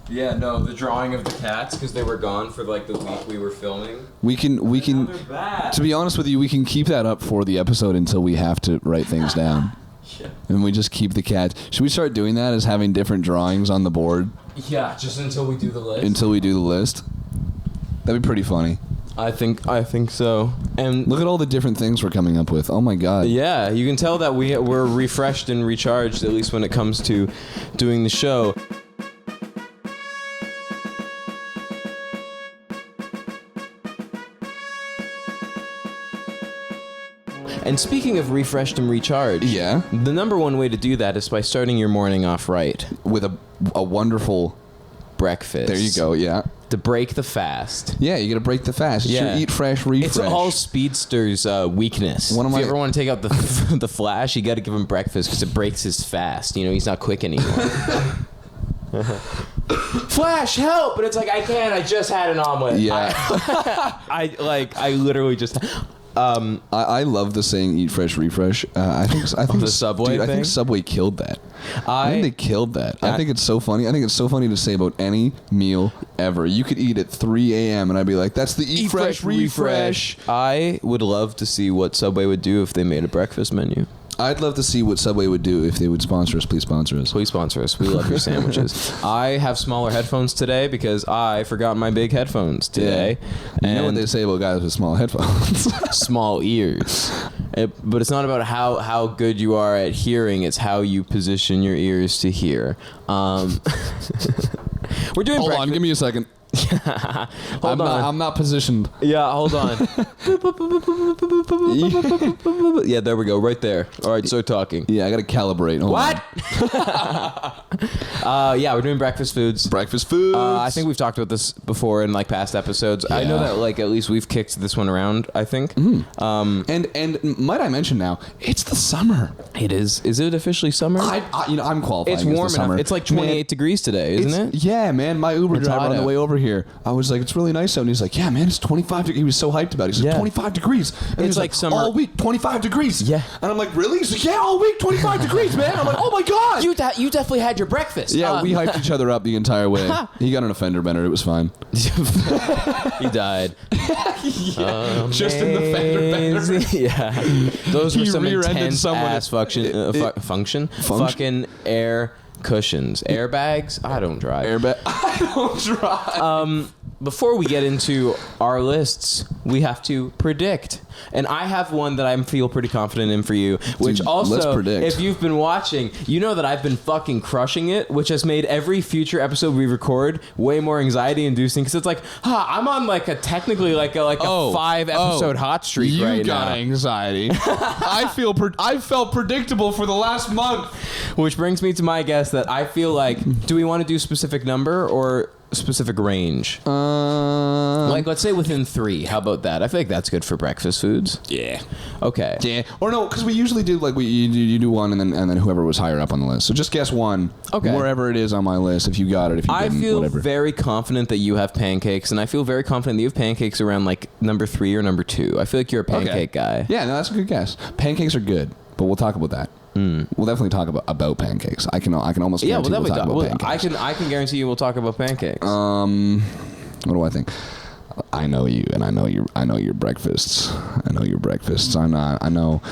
Yeah, no, the drawing of the cats, because they were gone for like the week we were filming. We can. To be honest with you, we can keep that up for the episode until we have to write things down. Yeah. And we just keep the cats. Should we start doing that as having different drawings on the board? Yeah, just until we do the list. Until we do the list. That'd be pretty funny. I think so. And look at all the different things we're coming up with. Oh my god. Yeah, you can tell that we're refreshed and recharged, at least when it comes to doing the show. And speaking of refreshed and recharged, yeah, the number one way to do that is by starting your morning off right with a wonderful breakfast. There you go. Yeah. To break the fast. Yeah, you gotta break the fast. It's your eat fresh, refresh. It's all speedsters' weakness. If you ever want to take out the Flash, you gotta give him breakfast because it breaks his fast. You know, he's not quick anymore. Flash, help! But it's like, I can't. I just had an omelet. Yeah. I literally just. I love the saying "eat fresh, refresh." I think the Subway thing? I think Subway killed that. I think they killed that. I think it's so funny. I think it's so funny to say about any meal ever. You could eat at 3 a.m. and I'd be like, "That's the eat fresh, refresh." I would love to see what Subway would do if they made a breakfast menu. I'd love to see what Subway would do if they would sponsor us. Please sponsor us. Please sponsor us. We love your sandwiches. I have smaller headphones today because I forgot my big headphones today. Yeah. You know what they say about guys with small headphones? Small ears. But it's not about how good you are at hearing. It's how you position your ears to hear. We're doing Hold on. Give me a second. Hold on. I'm not positioned. Yeah, hold on. Yeah, there we go. Right there. All right, start talking. Yeah, I got to calibrate. Hold what? Yeah, we're doing breakfast foods. Breakfast foods. I think we've talked about this before in like past episodes. Yeah. I know that like at least we've kicked this one around, I think. Mm-hmm. And might I mention now, it's the summer. It is. Is it officially summer? I'm qualifying. It's warm enough. It's like 28 degrees today, isn't it? Yeah, man. My Uber driver on the way over here, I was like, it's really nice out. And he's like, yeah, man, it's 25 degrees. He was so hyped about it. He's like, 25 degrees. And it's like summer. All week, 25 degrees. Yeah. And I'm like, really? He's like, yeah, all week, 25 degrees, man. I'm like, oh my God. You definitely had your breakfast. Yeah, we hyped each other up the entire way. He got an offender bender. It was fine. He died. Just in the fender bender. Yeah. Those were some intense ass fucking air cushions. Airbags? I don't drive. I don't drive. Before we get into our lists, we have to predict. And I have one that I feel pretty confident in for you, which Dude, also, let's predict. if you've been watching, you know that I've been fucking crushing it, which has made every future episode we record way more anxiety-inducing, because it's like, I'm on like a technically like a 5-episode hot streak right now. You got anxiety. I felt predictable for the last month. Which brings me to my guess that I feel like, do we want to do specific number or specific range? Like, let's say within 3. How about that? I feel like that's good for breakfast foods. Yeah. Okay. Yeah. Or no, because we usually do like you do one and then whoever was higher up on the list. So just guess one. Okay. Wherever it is on my list. If you got it. If you didn't, I feel whatever. very confident that you have pancakes, and I feel very confident that you have pancakes around like number 3 or number 2. I feel like you're a pancake guy. Yeah. No, that's a good guess. Pancakes are good, but we'll talk about that. We'll definitely talk about pancakes. I can almost guarantee we'll talk about pancakes. I can guarantee you we'll talk about pancakes. What do I think? I know you, and I know your breakfasts. I know your breakfasts. I know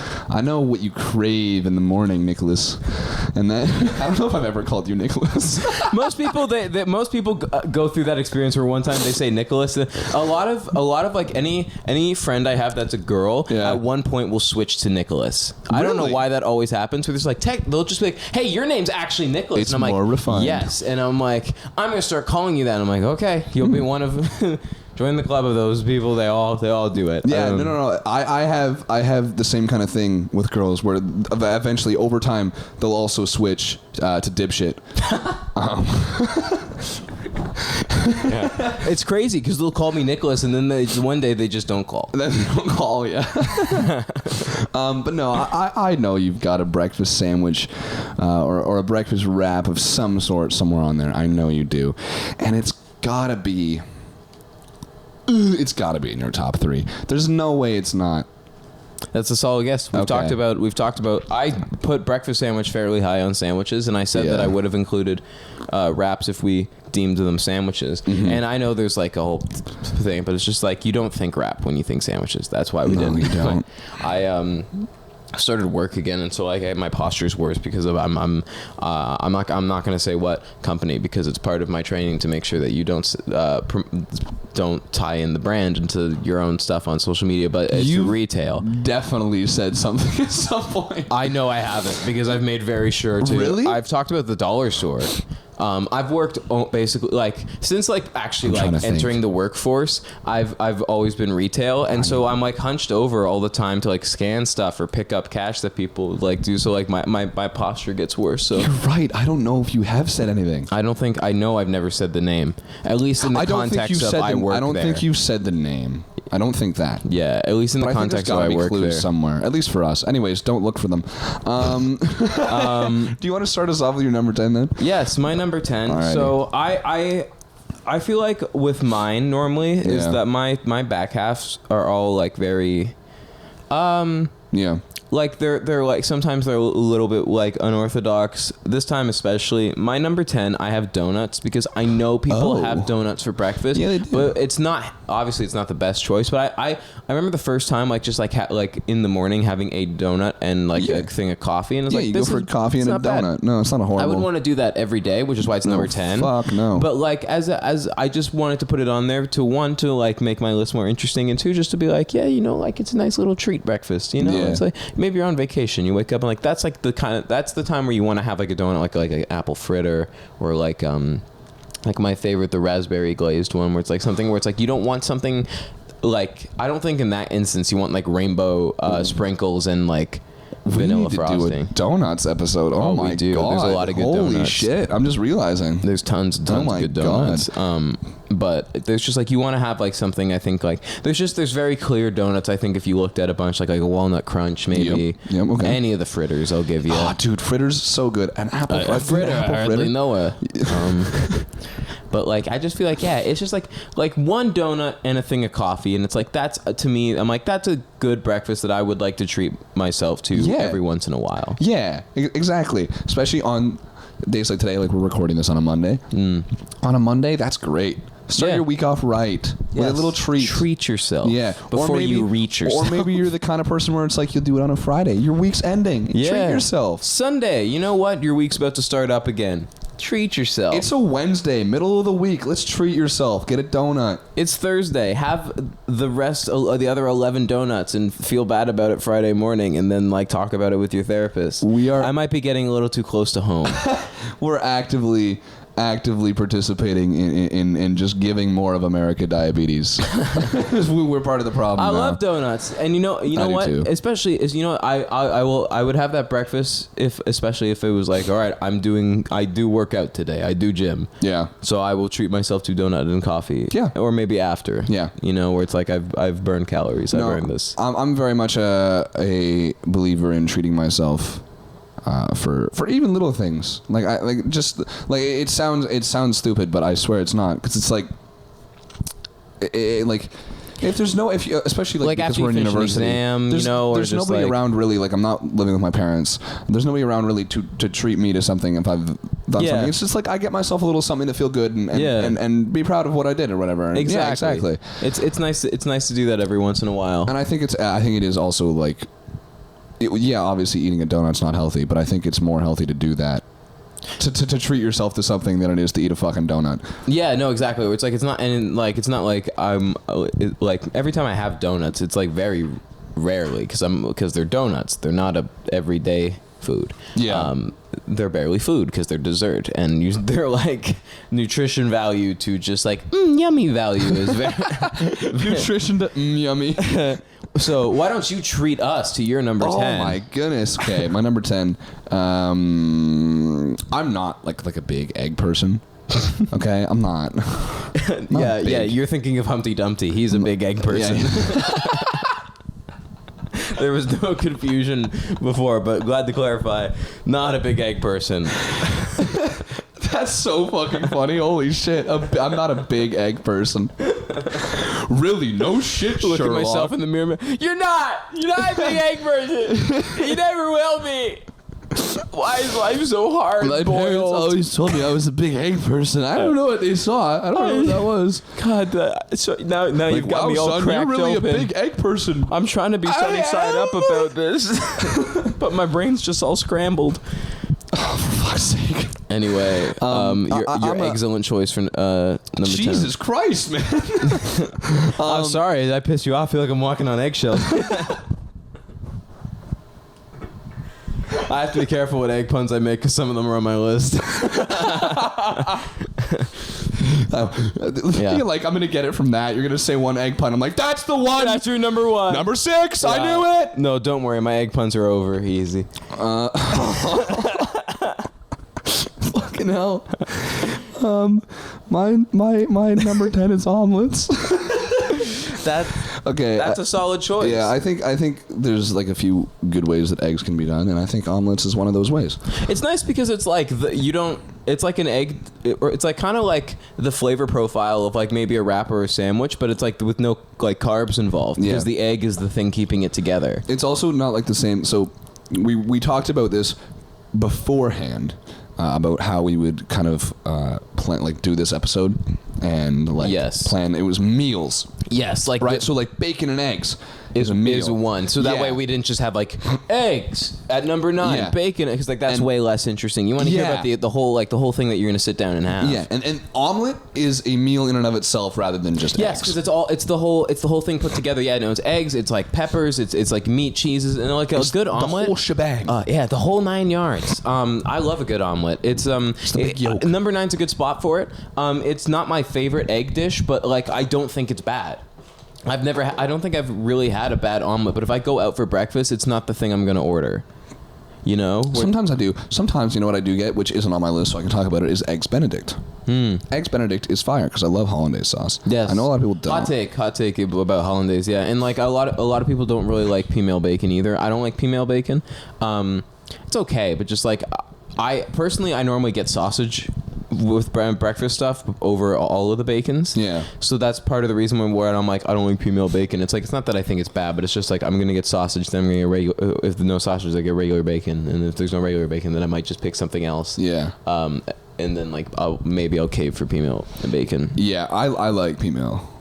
what you crave in the morning, Nicholas. And that I don't know if I've ever called you Nicholas. Most people go through that experience where one time they say Nicholas. A lot of like any friend I have that's a girl at one point will switch to Nicholas. Really? I don't know why that always happens. But it's like they'll just be like, "Hey, your name's actually Nicholas." It's and I'm more like, refined. Yes, and I'm like, I'm gonna start calling you that. And I'm like, okay, you'll be one of. Join the club of those people. They all do it. Yeah, no. I have the same kind of thing with girls where eventually over time they'll also switch to dipshit. Yeah. It's crazy because they'll call me Nicholas and then one day they just don't call. Then they don't call, yeah. But no, I know you've got a breakfast sandwich or a breakfast wrap of some sort somewhere on there. I know you do, and it's gotta be in your top 3. There's no way it's not. That's a solid guess. We've talked about. I put breakfast sandwich fairly high on sandwiches, and I said that I would have included wraps if we deemed them sandwiches. And I know there's like a whole thing, but it's just like you don't think wrap when you think sandwiches. That's why we didn't. You don't. I started work again, and so like my posture's worse because of I'm not going to say what company, because it's part of my training to make sure that you don't tie in the brand into your own stuff on social media, but it's retail. Definitely said something at some point. I know I haven't, because I've made very sure to. Really? I've talked about the dollar store. I've worked basically like since like actually like entering the workforce. I've always been retail, and so I'm like hunched over all the time to like scan stuff or pick up cash that people like do. So like my posture gets worse. So you're right. I don't know if you have said anything. I don't think I know. I've never said the name. At least in the context of I work there. I don't think you've said the name. I don't think that. Yeah, at least in the context of I work there. Somewhere, at least for us. Anyways, don't look for them. Do you want to start us off with your number 10 then? Yes, my number 10. Alrighty. So I feel like with mine normally is that my back halves are all like very like they're like sometimes they're a little bit like unorthodox. This time especially, my number 10, I have donuts, because I know people have donuts for breakfast. Yeah, they do. But it's not the best choice. But I remember the first time like just like like in the morning having a donut and like a thing of coffee, and it's like you go for coffee and a donut. Bad. No, it's not a horrible. I would want to do that every day, which is why it's number 10. Fuck no. But like as I just wanted to put it on there to like make my list more interesting, and two, just to be like, yeah, you know, like it's a nice little treat breakfast, you know. It's like maybe you're on vacation, you wake up and like that's like that's the time where you want to have like a donut, like an apple fritter, or like my favorite, the raspberry glazed one, where it's like something where it's like you don't want something like, I don't think in that instance you want like rainbow sprinkles and like vanilla frosting. We need to do a donuts episode. Oh my god, there's a lot of good donuts. Holy shit, I'm just realizing there's tons of good donuts. But there's just like, you want to have like something, I think like there's very clear donuts. I think if you looked at a bunch like a walnut crunch, maybe okay. Any of the fritters I'll give you. Oh dude, fritters so good. An apple fritter, I hardly know it. But like, I just feel like, yeah, it's just like one donut and a thing of coffee, and it's like, that's to me, I'm like, that's a good breakfast that I would like to treat myself to every once in a while. Yeah, exactly. Especially on days like today, like we're recording this on a Monday. On a Monday, that's great. Start your week off right with a little treat. Treat yourself. Yeah. Before you reach yourself. Or maybe you're the kind of person where it's like you'll do it on a Friday. Your week's ending. Yeah. Treat yourself. Sunday. You know what? Your week's about to start up again. Treat yourself. It's a Wednesday, middle of the week. Let's treat yourself. Get a donut. It's Thursday. Have the rest of the other 11 donuts and feel bad about it Friday morning, and then like talk about it with your therapist. I might be getting a little too close to home. We're actively participating in just giving more of America diabetes. We're part of the problem. I love donuts, and you know what? Too. Especially is I would have that breakfast especially if it was like, all right, I do work out today, I do gym. Yeah. So I will treat myself to donut and coffee. Yeah. Or maybe after. Yeah. You know, where it's like I've burned calories. I've earned this. I'm very much a believer in treating myself. For even little things, it sounds stupid, but I swear it's not, because it's like, especially like because we're in university, there's nobody around really. Like, I'm not living with my parents. There's nobody around really to treat me to something if I've done something. It's just like I get myself a little something to feel good and be proud of what I did or whatever. Exactly. It's nice. It's nice to do that every once in a while. And I think it is also like. Obviously eating a donut's not healthy, but I think it's more healthy to do that. To treat yourself to something than it is to eat a fucking donut. Yeah, no, exactly. It's like, it's not like I'm like every time I have donuts, it's like very rarely because they're donuts. They're not a everyday food. Yeah. They're barely food because they're dessert, and they're like nutrition value to just like yummy value is very nutrition to yummy. So why don't you treat us to your number 10? Oh my goodness. Okay, my number 10. I'm not like a big egg person. Okay, I'm not. Yeah. You're thinking of Humpty Dumpty. He's a big egg person. Yeah. There was no confusion before, but glad to clarify. Not a big egg person. That's so fucking funny. Holy shit. I'm not a big egg person. Really? No shit, Look Sherlock. at myself in the mirror. You're not a big egg person. You never will be. Why is life so hard? My parents always told me I was a big egg person. I don't know what they saw. I don't know what that was. God, so now like, you've got me all son, cracked you're really open. a big egg person. I'm trying to be sunny side up about this, but my brain's just all scrambled. Oh, for fuck's sake. Anyway, your excellent choice for number 10. Jesus Christ, man. I'm sorry, did I piss you off? I feel like I'm walking on eggshells. I have to be careful what egg puns I make because some of them are on my list. You're like, I'm going to get it from that. You're going to say one egg pun. I'm like, that's the one. That's your number one. Number 6. I knew it. No, don't worry. My egg puns are over. Easy. Fucking hell. My number 10 is omelets. That's a solid choice. Yeah, I think there's like a few good ways that eggs can be done, and I think omelets is one of those ways. It's nice because it's like it's like an egg, or it's like kind of like the flavor profile of like maybe a wrap or a sandwich, but it's like with no like carbs involved because the egg is the thing keeping it together. It's also not like the same. So we talked about this beforehand. About how we would kind of plan, like do this episode, and like plan. It was meals. Yes, like right. So like bacon and eggs is a meal. Is one. So that way we didn't just have like eggs at number 9, bacon, because like that's way less interesting. You want to hear about the whole thing that you're gonna sit down and have. Yeah, and omelet is a meal in and of itself rather than just eggs. Yes, because it's the whole thing put together. Yeah, no, it's eggs, it's like peppers, it's like meat, cheeses, and like a good omelet. The whole shebang. Yeah, the whole 9 yards. I love a good omelet. It's the big yolk. Number 9's a good spot for it. It's not my favorite egg dish, but like I don't think it's bad. I don't think I've really had a bad omelet, but if I go out for breakfast, it's not the thing I'm going to order. You know? Sometimes I do. Sometimes, you know what I do get, which isn't on my list, so I can talk about it, is Eggs Benedict. Eggs Benedict is fire, because I love hollandaise sauce. Yes. I know a lot of people don't. Hot take about hollandaise, yeah. And like a lot of people don't really like female bacon either. I don't like female bacon. It's okay, but just like, I normally get sausage with breakfast stuff over all of the bacons. Yeah. So that's part of the reason where I'm like, I don't like female bacon. It's like, it's not that I think it's bad, but it's just like, I'm going to get sausage, then I'm going to get regular, if there's no sausage, I get regular bacon. And if there's no regular bacon, then I might just pick something else. Yeah. And then like, I'll cave for female bacon. Yeah. I like female.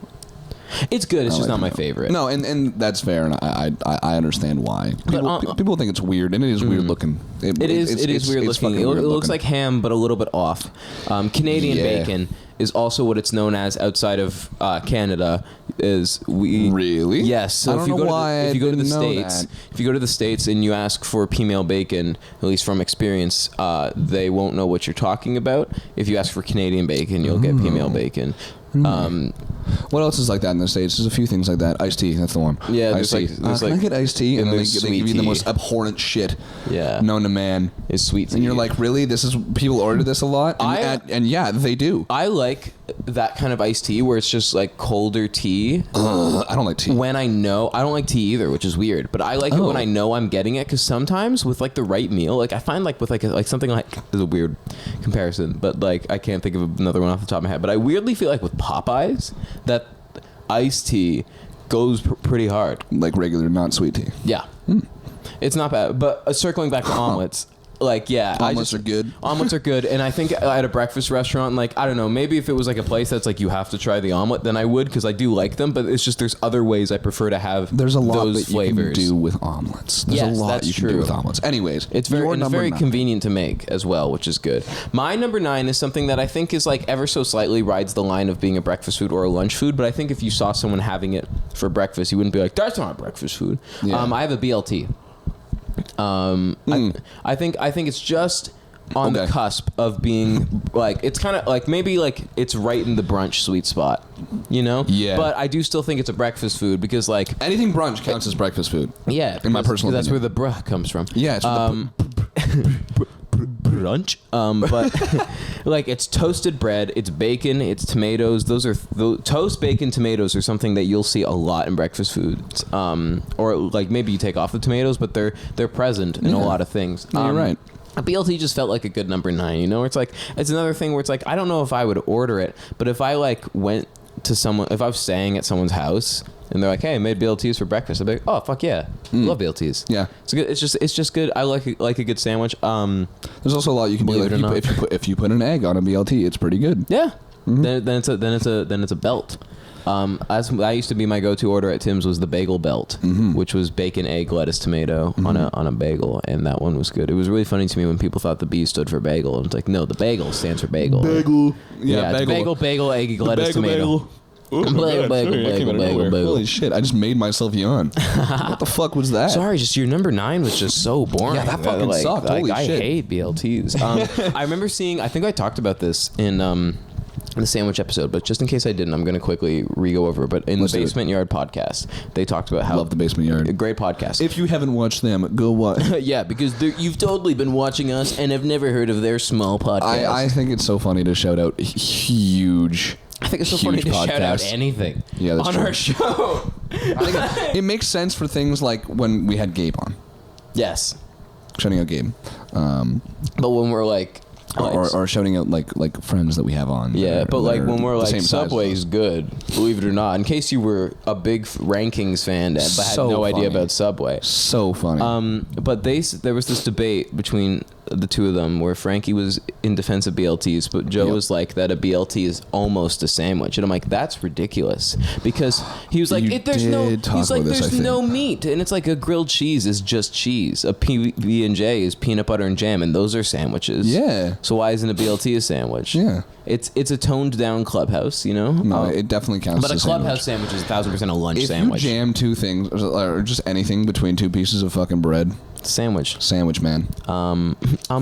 It's good. It's just not my favorite. No, and that's fair, and I understand why. People think it's weird, and it is weird looking. It is weird looking. It looks like ham, but a little bit off. Canadian bacon is also what it's known as outside of Canada. Really? Yes. So if you go to the States and you ask for female bacon, at least from experience, they won't know what you're talking about. If you ask for Canadian bacon, you'll get female bacon. What else is like that in the States? There's a few things like that. Iced tea, that's the one. Yeah, iced tea. Can I get iced tea? And then they give you the most abhorrent shit known to man. Is sweet tea. And you're like, really? People order this a lot? And yeah, they do. I like that kind of iced tea where it's just like colder tea. I don't like tea. I don't like tea either, which is weird. But I like it when I know I'm getting it, because sometimes with like the right meal, like I find like with like something like, is a weird comparison, but like I can't think of another one off the top of my head. But I weirdly feel like with Popeyes that iced tea goes pretty hard. Like regular, not sweet tea. Yeah. It's not bad. But circling back to omelets, like, yeah. Omelets are good. Omelets are good. And I think at a breakfast restaurant, like, I don't know, maybe if it was like a place that's like you have to try the omelet, then I would, because I do like them. But it's just there's other ways I prefer to have There's a lot those that flavors. you can do with omelets. There's a lot you can do with omelets. Anyways, it's very convenient to make as well, which is good. My number 9 is something that I think is like ever so slightly rides the line of being a breakfast food or a lunch food. But I think if you saw someone having it for breakfast, you wouldn't be like, that's not a breakfast food. Yeah. I have a BLT. I think it's just on the cusp of being like, it's kind of like maybe like it's right in the brunch sweet spot, you know? Yeah. But I do still think it's a breakfast food, because like anything brunch counts as breakfast food. Yeah, in my personal opinion. That's where the bruh comes from. Yeah. It's brunch. But like it's toasted bread, it's bacon, it's tomatoes. Toast, bacon, tomatoes are something that you'll see a lot in breakfast foods. Or like maybe you take off the tomatoes, but they're present in a lot of things. You're right. A BLT just felt like a good number 9, you know? It's like, it's another thing where it's like, I don't know if I would order it, but if I like went to someone, if I was staying at someone's house and they're like, "Hey, I made BLTs for breakfast," I'd be like, "Oh, fuck yeah, love BLTs." Yeah, it's good. It's just good. I like a good sandwich. There's also a lot you can do. Like, if you put an egg on a BLT, it's pretty good. Yeah. Then it's a belt. As that used to be my go-to order at Tim's was the bagel belt, which was bacon, egg, lettuce, tomato on a bagel, and that one was good. It was really funny to me when people thought the B stood for bagel, and it's like, no, the bagel stands for bagel. Bagel, bagel, egg, lettuce, tomato. Bagel. Holy shit! I just made myself yawn. What the fuck was that? Sorry, just your number 9 was just so boring. Yeah, that fucking sucked. Holy I shit! I hate BLTs. I remember seeing. I think I talked about this in the sandwich episode, but just in case I didn't, I'm going to quickly re-go over. But in the Basement Yard podcast, they talked about how love the Basement Yard. A great podcast. If you haven't watched them, go watch. Yeah, because you've totally been watching us and have never heard of their small podcast. I think it's so funny to shout out huge. I think it's so funny to shout out anything on our show. I think it makes sense for things like when we had Gabe on. Yes. Shouting out Gabe. But when we're like... Or shouting out like friends that we have on. Yeah, but like when we're like, Subway's good, believe it or not. In case you were a big Rankings fan but had no idea about Subway. So funny. But there was this debate between the two of them where Frankie was in defense of BLTs, but Joe was like that a BLT is almost a sandwich, and I'm like, that's ridiculous, because he was like, there's no meat, and it's like a grilled cheese is just cheese, a PB&J is peanut butter and jam, and those are sandwiches. Yeah. So why isn't a BLT a sandwich? Yeah. It's a toned down Clubhouse, you know. No, it definitely counts. But a Clubhouse sandwich is 1,000% a lunch If sandwich. you jam two things or just anything between two pieces of fucking bread. Sandwich, man. I'm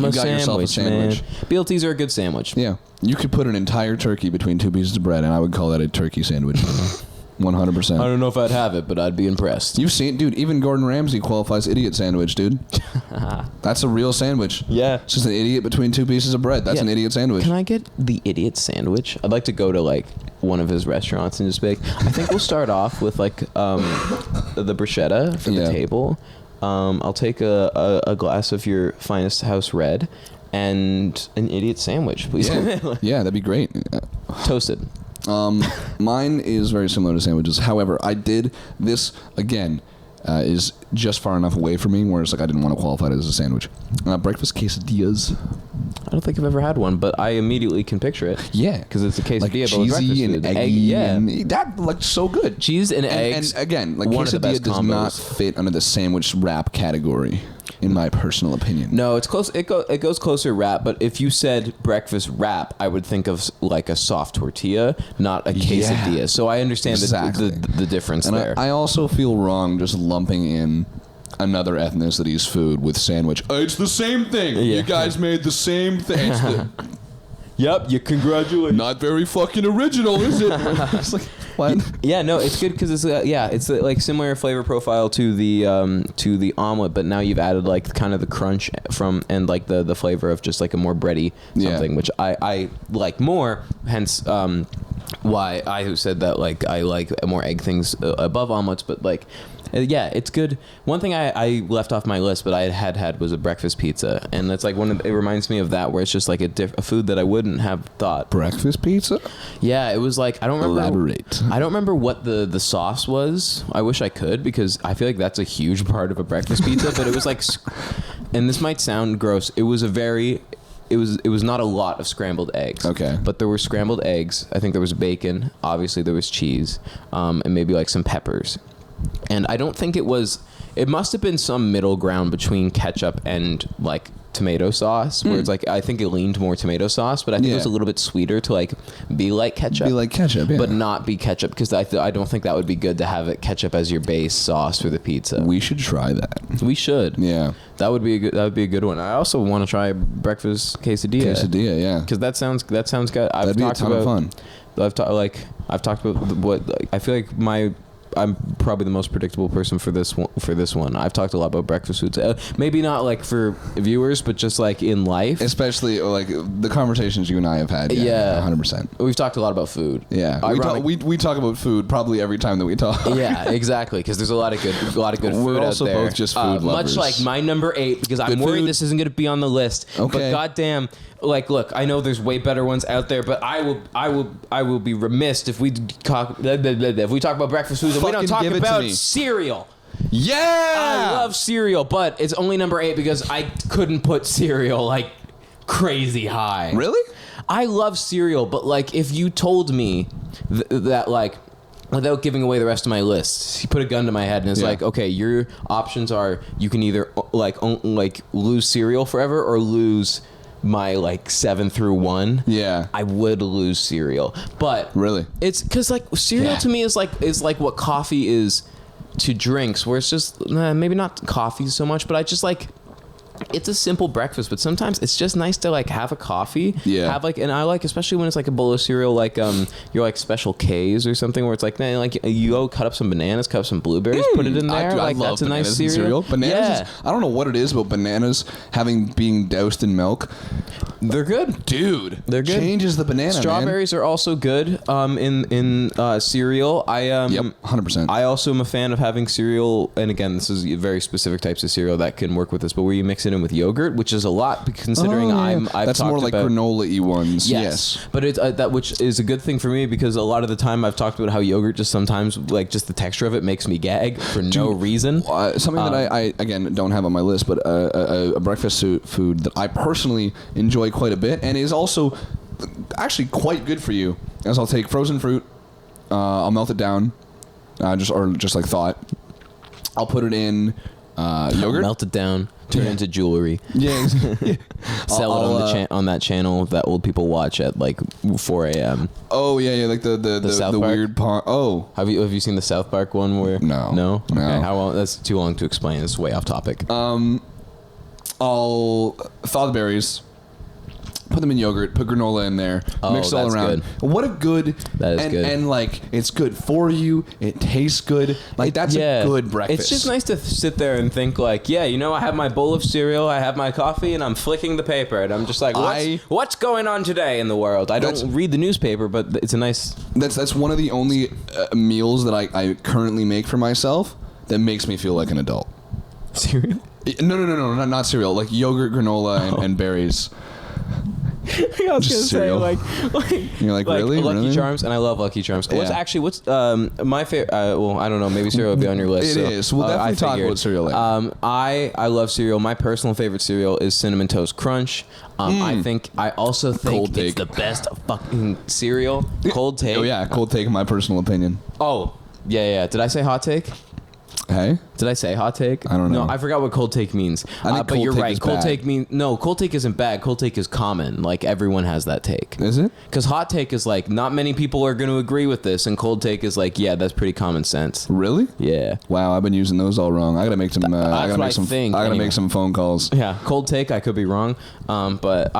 a sandwich, man. BLTs are a good sandwich. Yeah. You could put an entire turkey between two pieces of bread, and I would call that a turkey sandwich. 100%. I don't know if I'd have it, but I'd be impressed. You've seen, dude, even Gordon Ramsay qualifies idiot sandwich, dude. That's a real sandwich. Yeah. It's just an idiot between two pieces of bread. That's an idiot sandwich. Can I get the idiot sandwich? I'd like to go to like one of his restaurants and just be like, I think we'll start off with like the bruschetta for the table. I'll take a glass of your finest house red and an idiot sandwich, please. Yeah, that'd be great. Toasted. Mine is very similar to sandwiches. However, I did this again. Is just far enough away from me where it's like I didn't want to qualify it as a sandwich. Breakfast quesadillas. I don't think I've ever had one, but I immediately can picture it. Yeah, because it's a quesadilla, like cheesy but cheesy and eggy. And that like so good. Cheese and eggs. And again, like quesadilla does not fit under the sandwich wrap category, in my personal opinion. No, it's close. It goes closer to wrap. But if you said breakfast wrap, I would think of like a soft tortilla, not a quesadilla. Yeah, so I understand the difference there. I also feel wrong just lumping in another ethnicity's food with sandwich. It's the same thing. Yeah. You guys made the same thing. Yep, you congratulate. Not very fucking original, is it? It's like, what? Yeah, no, it's good because it's like similar flavor profile to the omelet, but now you've added like kind of the crunch from and like the flavor of just like a more bready something, which I like more. Hence, why I said that like I like more egg things above omelets, but like. Yeah, it's good. One thing I left off my list, but I had was a breakfast pizza, and that's like it reminds me of that, where it's just like a food that I wouldn't have thought. Breakfast pizza? Yeah, it was like I don't remember. Elaborate. I don't remember what the sauce was. I wish I could, because I feel like that's a huge part of a breakfast pizza. But it was like, and this might sound gross. It was It was not a lot of scrambled eggs. Okay. But there were scrambled eggs. I think there was bacon. Obviously, there was cheese, and maybe like some peppers. And I don't think it must have been some middle ground between ketchup and like tomato sauce, where it's like I think it leaned more tomato sauce, but I think it was a little bit sweeter to like be like ketchup. But not be ketchup, because I don't think that would be good to have it ketchup as your base sauce for the pizza. We should try that. We should. Yeah. That would be a good one. I also want to try breakfast quesadilla. Quesadilla, yeah. Because that sounds good. That'd be a ton of fun. I've talked about what I feel like I'm probably the most predictable person for this one. I've talked a lot about breakfast foods. Maybe not like for viewers, but just like in life, especially like the conversations you and I have had. Yeah, 100%. We've talked a lot about food. Yeah, we talk about food probably every time that we talk. Yeah, exactly, because there's a lot of good food out there. We're also both just food lovers. Much like my number 8, because I'm worried this isn't going to be on the list. Okay. But goddamn, like, look, I know there's way better ones out there, but I will be remiss if we talk about breakfast foods and we don't talk about cereal. Yeah, I love cereal, but it's only number 8 because I couldn't put cereal like crazy high. Really? I love cereal, but like if you told me that like, without giving away the rest of my list, he put a gun to my head and it's like, okay, your options are you can either like lose cereal forever or lose my like 7 through 1. Yeah, I would lose cereal, but really, it's because like cereal to me is like what coffee is to drinks, where it's just maybe not coffee so much, but I just like. It's a simple breakfast, but sometimes it's just nice to like have a coffee. Yeah. Have like, and I like, especially when it's like a bowl of cereal, like your like Special K's or something, where it's like, man, like you go cut up some bananas, cut up some blueberries, put it in there. I like love that's a nice cereal. Bananas. I don't know what it is about bananas being doused in milk. They're good, dude. They're good. Changes the banana. Strawberries are also good. In cereal, yep, 100%. I also am a fan of having cereal, and again, this is very specific types of cereal that can work with this, but where you mix it in with yogurt, which is a lot considering I've that's talked more like about granola-y ones. Yes. But it's that, which is a good thing for me, because a lot of the time I've talked about how yogurt just sometimes, like just the texture of it makes me gag for no reason. Something that I again don't have on my list, but a breakfast food that I personally enjoy quite a bit and is also actually quite good for you, as I'll take frozen fruit, I'll melt it down, just like thought. I'll put it in yogurt. Melt it down. Turn it into jewelry. Yeah. Sell it on that channel that old people watch at like 4 a.m. Oh yeah, like the weird part. Oh, have you seen the South Park one where? No. Okay, how long? That's too long to explain. It's way off topic. I'll thaw the berries. Put them in yogurt, put granola in there, mix it all around. Good. What a good... That is good. And like, it's good for you. It tastes good. Like, that's a good breakfast. It's just nice to sit there and think like, I have my bowl of cereal, I have my coffee, and I'm flicking the paper. And I'm just like, what's going on today in the world? I don't read the newspaper, but it's a nice... That's one of the only meals that I currently make for myself that makes me feel like an adult. Cereal? No, not cereal. Like yogurt, granola, and berries. I was just gonna cereal. say You're like really? Lucky Charms, and I love Lucky Charms. Yeah. What's my favorite? Well, I don't know. Maybe cereal would be on your list. It is. We'll definitely talk about cereal later. I love cereal. My personal favorite cereal is Cinnamon Toast Crunch. I also think it's the best fucking cereal. Cold Take. Oh yeah, Cold Take in my personal opinion. Oh yeah. Did I say hot take? Hey? Did I say hot take? I don't know. No, I forgot what cold take means. But you're right. Cold take means... No, cold take isn't bad. Cold take is common. Like, everyone has that take. Is it? Because hot take is like, not many people are going to agree with this, and cold take is like, yeah, that's pretty common sense. Really? Yeah. Wow, I've been using those all wrong. I gotta make some... I gotta make some phone calls. Yeah, cold take, I could be wrong. But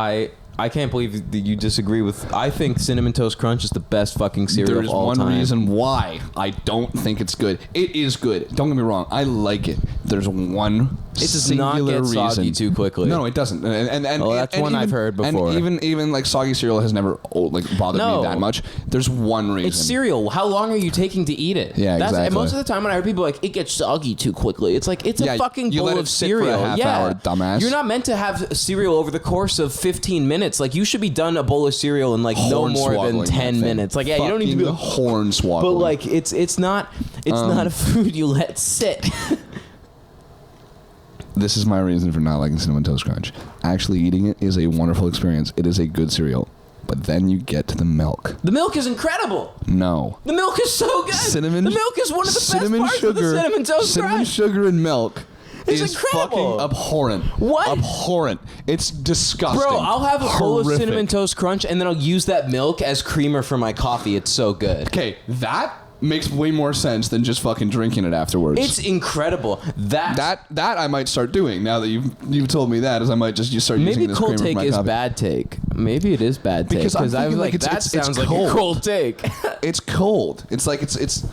I can't believe that you disagree with... I think Cinnamon Toast Crunch is the best fucking cereal of all time. There's one reason why I don't think it's good. It is good. Don't get me wrong. I like it. There's one singular reason. It does not get soggy too quickly. No, it doesn't. And that's one I've heard before. And even like soggy cereal has never bothered me that much. There's one reason. It's cereal. How long are you taking to eat it? Yeah, exactly. And most of the time when I heard people like, it gets soggy too quickly, it's like, it's a fucking bowl of cereal. For a half hour, dumbass. You're not meant to have cereal over the course of 15 minutes. Like, you should be done a bowl of cereal in like no more than 10 minutes. Like, you don't need to be hornswoggling. But like, it's not a food you let sit. This is my reason for not liking Cinnamon Toast Crunch. Actually eating it is a wonderful experience. It is a good cereal. But then you get to the milk. The milk is incredible. No. The milk is so good. The milk is one of the best parts of the Cinnamon Toast Crunch. Cinnamon sugar and milk. It's fucking incredible. abhorrent. What? Abhorrent. It's disgusting. Bro, I'll have a bowl of Cinnamon Toast Crunch and then I'll use that milk as creamer for my coffee. It's so good. Okay, that makes way more sense than just fucking drinking it afterwards. It's incredible. That I might start doing now that you've told me that, is I might just start using this creamer for my coffee. Maybe cold take is bad take. Maybe it is bad take because I was like that sounds like a cold take. It's cold. It's like it's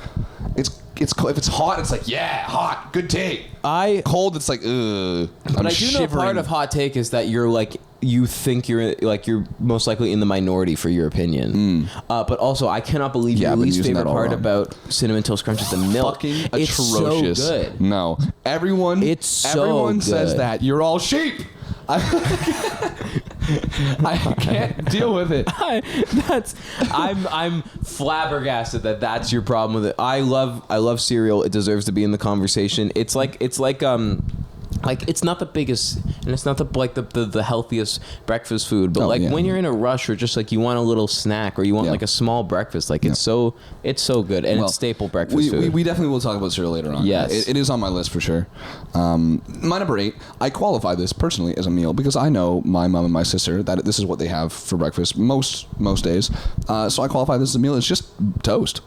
if it's hot, it's like, yeah, hot, good take. Cold, it's like, ugh. But I do know part of hot take is that you're like, you think you're most likely in the minority for your opinion. But also, I cannot believe your least favorite part about Cinnamon Toast Crunch is the milk. Fucking it's atrocious. So good. No, everyone says that. You're all sheep. I can't deal with it. I'm flabbergasted that that's your problem with it. I love cereal. It deserves to be in the conversation. It's like it's not the biggest and it's not the healthiest breakfast food, but when you're in a rush or just like you want a little snack or you want like a small breakfast, like it's so good and it's staple breakfast food. We definitely will talk about cereal later on. Yes, it is on my list for sure. My number 8, I qualify this personally as a meal because I know my mom and my sister that this is what they have for breakfast most days. So I qualify this as a meal. It's just toast.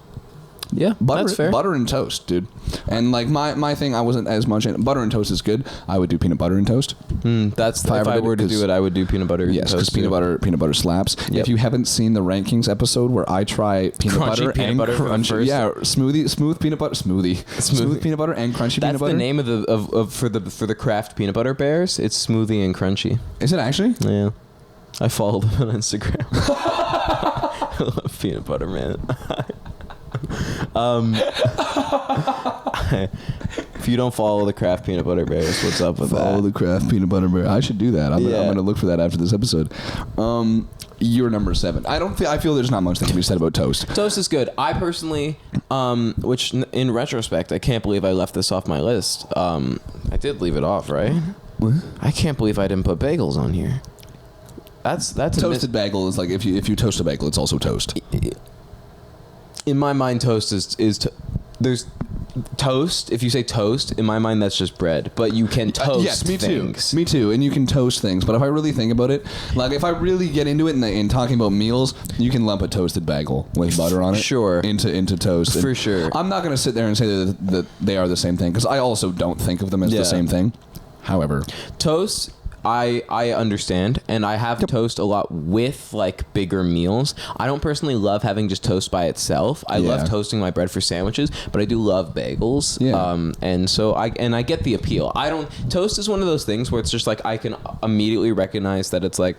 Yeah, that's fair. Butter and toast, dude. And like my thing, I wasn't as much in butter and toast is good. I would do peanut butter and toast. That's if I were to do it, I would do peanut butter. Yes, because peanut butter slaps. Yep. If you haven't seen the Rankings episode where I try peanut butter and crunchy, smooth peanut butter smooth peanut butter and crunchy peanut butter. That's the name of for the Kraft peanut butter bears. It's smoothie and crunchy. Is it actually? Yeah, I follow them on Instagram. I love peanut butter, man. If you don't follow the Kraft peanut butter bears, what's up with that? Follow the Kraft peanut butter bear. I should do that. I'm gonna look for that after this episode. You're number 7. I feel there's not much that can be said about toast. Toast is good. I personally, which in retrospect, I can't believe I left this off my list. I did leave it off, right? What? I can't believe I didn't put bagels on here. That's toasted bagel is like if you toast a bagel, it's also toast. In my mind, toast there's toast. If you say toast, in my mind, that's just bread. But you can toast yes, me things. Too. Me too. And you can toast things. But if I really think about it, like if I really get into it and talking about meals, you can lump a toasted bagel with butter on it. Sure. Into toast. For sure. I'm not going to sit there and say that they are the same thing because I also don't think of them as the same thing. However, toast, I understand, and I have toast a lot with like bigger meals. I don't personally love having just toast by itself. I love toasting my bread for sandwiches, but I do love bagels. Yeah. And so I get the appeal. Toast is one of those things where it's just like I can immediately recognize that it's like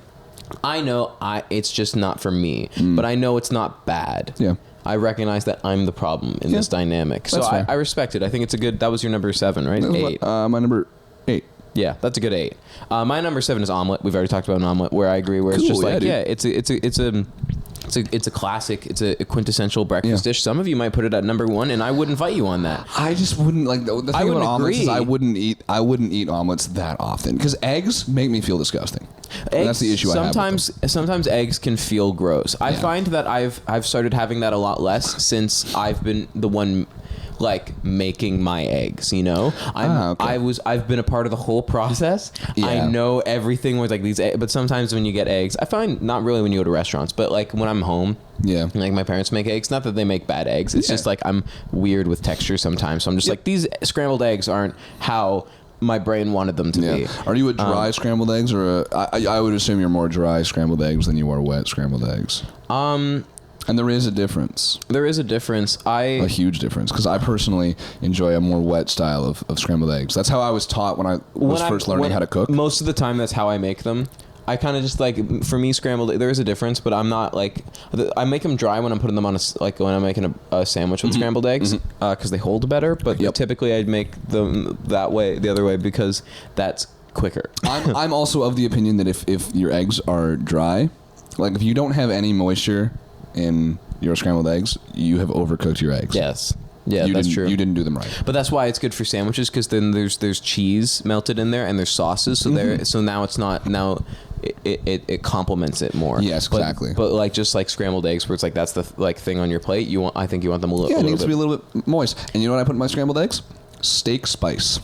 it's just not for me, but I know it's not bad. Yeah. I recognize that I'm the problem in this dynamic. So I respect it. I think it's a good. That was your number 7, right? 8. My number 8. Yeah, that's a good 8. My number 7 is omelet. We've already talked about an omelet, where I agree. Where it's just like, it's a classic. It's a quintessential breakfast dish. Some of you might put it at number 1, and I wouldn't fight you on that. I just wouldn't like the thing about omelets is I wouldn't eat omelets that often because eggs make me feel disgusting. That's the issue I have with them. Sometimes eggs can feel gross. I find that I've started having that a lot less since I've been the one like making my eggs, you know. I've been a part of the whole process. I know everything with like these but sometimes when you get eggs, I find not really when you go to restaurants, but like when I'm home, like my parents make eggs, not that they make bad eggs, it's just like I'm weird with texture sometimes, so I'm just like these scrambled eggs aren't how my brain wanted them to be. Are you a dry scrambled eggs or I would assume you're more dry scrambled eggs than you are wet scrambled eggs? And there is a difference. There is a difference. A huge difference, because I personally enjoy a more wet style of scrambled eggs. That's how I was taught when I was first learning how to cook. Most of the time, that's how I make them. I kind of just like, for me, scrambled, there is a difference, but I'm not like, I make them dry when I'm putting them on when I'm making a sandwich with scrambled eggs, because they hold better, but typically I'd make them the other way, because that's quicker. I'm also of the opinion that if your eggs are dry, like if you don't have any moisture in your scrambled eggs, you have overcooked your eggs. Yes. Yeah, that's true. You didn't do them right. But that's why it's good for sandwiches, because then there's cheese melted in there and there's sauces, so now it's not it complements it more. Yes, exactly. But like just like scrambled eggs, where it's like that's the like thing on your plate. I think you want them a little. Yeah, it needs to be a little bit moist. And you know what I put in my scrambled eggs? Steak spice.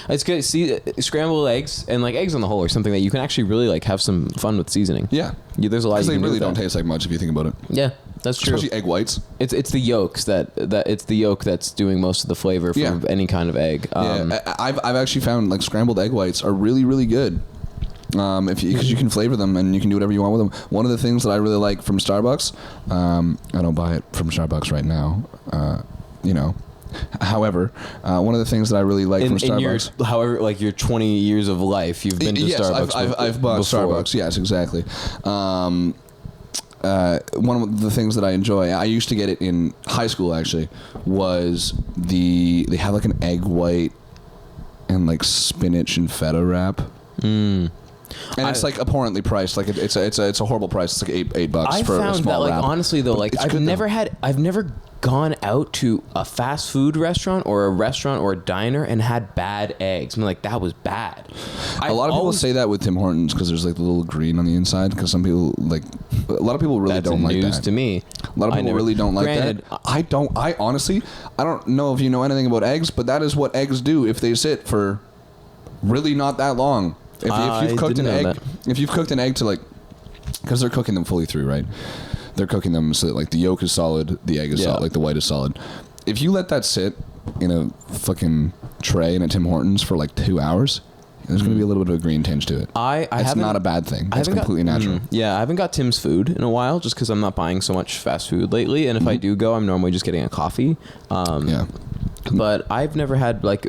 It's good. See, scrambled eggs and like eggs on the whole are something that you can actually really like have some fun with seasoning. Yeah, there's a lot. They really don't taste like much if you think about it. Yeah, that's true. Especially egg whites. It's the yolks it's the yolk that's doing most of the flavor from any kind of egg. I've actually found like scrambled egg whites are really, really good. Because you can flavor them and you can do whatever you want with them. One of the things that I really like from Starbucks, I don't buy it from Starbucks right now, you know. However, one of the things that I really like from Starbucks... however, like your 20 years of life, you've been to Starbucks. I've bought before. Starbucks, yes, exactly. One of the things that I enjoy, I used to get it in high school actually, was they have like an egg white and like spinach and feta wrap. And it's like abhorrently priced. Like it's a horrible price. It's like $8 for a small wrap. Honestly though, like I've never gone out to a fast food restaurant or a restaurant or a diner and had bad eggs. I'm like, that was bad. A lot of people say that with Tim Hortons because there's like the little green on the inside. Because some people a lot of people really don't like that. That's news to me. A lot of people really don't like that. I honestly don't know if you know anything about eggs, but that is what eggs do if they sit for really not that long. If you've cooked an egg to like, because they're cooking them fully through, right? They're cooking them so that like the yolk is solid, the egg is solid, like the white is solid. If you let that sit in a fucking tray in a Tim Hortons for like 2 hours, there's going to be a little bit of a green tinge to it. It's not a bad thing. It's completely natural. Yeah, I haven't got Tim's food in a while just because I'm not buying so much fast food lately. And if I do go, I'm normally just getting a coffee. But I've never had like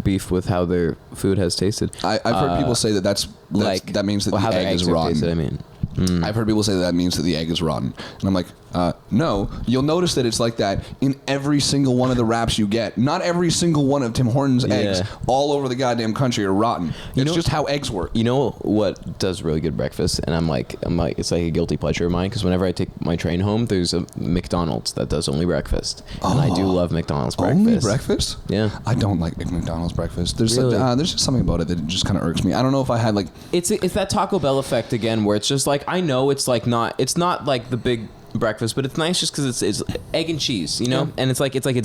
beef with how their food has tasted. I've heard people say that means that the egg is rotten. Tasted, I've heard people say that means that the egg is rotten. And I'm like, no. You'll notice that it's like that in every single one of the wraps you get. Not every single one of Tim Hortons eggs all over the goddamn country are rotten. It's just how eggs work. You know what does really good breakfast? And I'm like, it's like a guilty pleasure of mine because whenever I take my train home, there's a McDonald's that does only breakfast. And I do love McDonald's breakfast. Only breakfast? Yeah. I don't like McDonald's breakfast. There's there's just something about it that just kind of irks me. I don't know if I had like... It's that Taco Bell effect again where it's just like, I know it's like it's not like the big breakfast, but it's nice just because it's egg and cheese, you know, and it's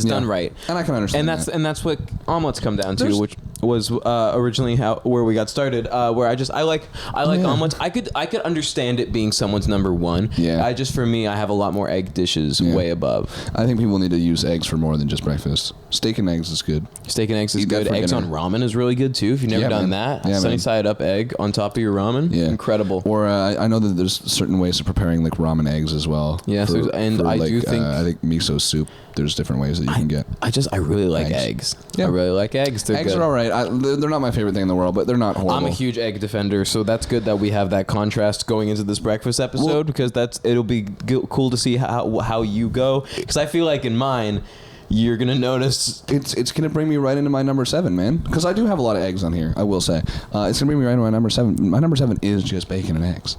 done right. And I can understand and that's what omelets come down to, which was originally where we got started. Where I like omelets. I could understand it being someone's number one. Yeah. For me, I have a lot more egg dishes way above. I think people need to use eggs for more than just breakfast. Steak and eggs is good. Steak and eggs is good. Eggs on ramen is really good too. If you've never done that, sunny side up egg on top of your ramen, incredible. Or I know that there's certain ways of preparing like ramen eggs as well. Yes, I think miso soup. There's different ways that you can get. I really like eggs. Yeah. I really like eggs. Eggs are all right. They're not my favorite thing in the world, but they're not horrible. I'm a huge egg defender, so that's good that we have that contrast going into this breakfast episode because it'll be cool to see how you go. Because I feel like in mine, you're gonna notice it's gonna bring me right into my number 7, man. Because I do have a lot of eggs on here. I will say it's gonna bring me right into my number 7. My number 7 is just bacon and eggs.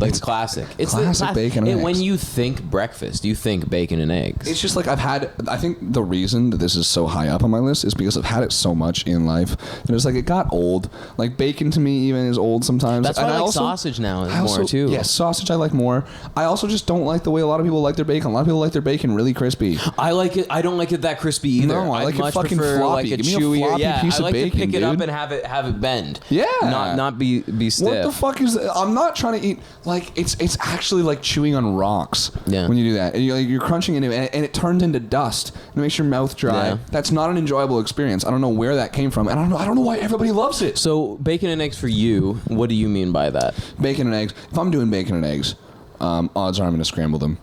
Like it's classic. It's classic bacon and eggs. When you think breakfast, you think bacon and eggs. It's just like I think the reason that this is so high up on my list is because I've had it so much in life. And it's like it got old. Like bacon to me even is old sometimes. That's why I like sausage now more too. Yes, sausage I like more. I also just don't like the way a lot of people like their bacon. A lot of people like their bacon really crispy. I like it. I don't like it that crispy either. No, I like it fucking floppy. Like a Give me a floppy piece of bacon, I like to pick it up dude. and have it bend. Yeah. Not be stiff. What the fuck is that? I'm not trying to eat like it's actually like chewing on rocks when you do that. And you're crunching into it and it turns into dust and it makes your mouth dry. Yeah. That's not an enjoyable experience. I don't know where that came from. And I don't know why everybody loves it. So bacon and eggs for you, what do you mean by that? Bacon and eggs. If I'm doing bacon and eggs, odds are I'm going to scramble them.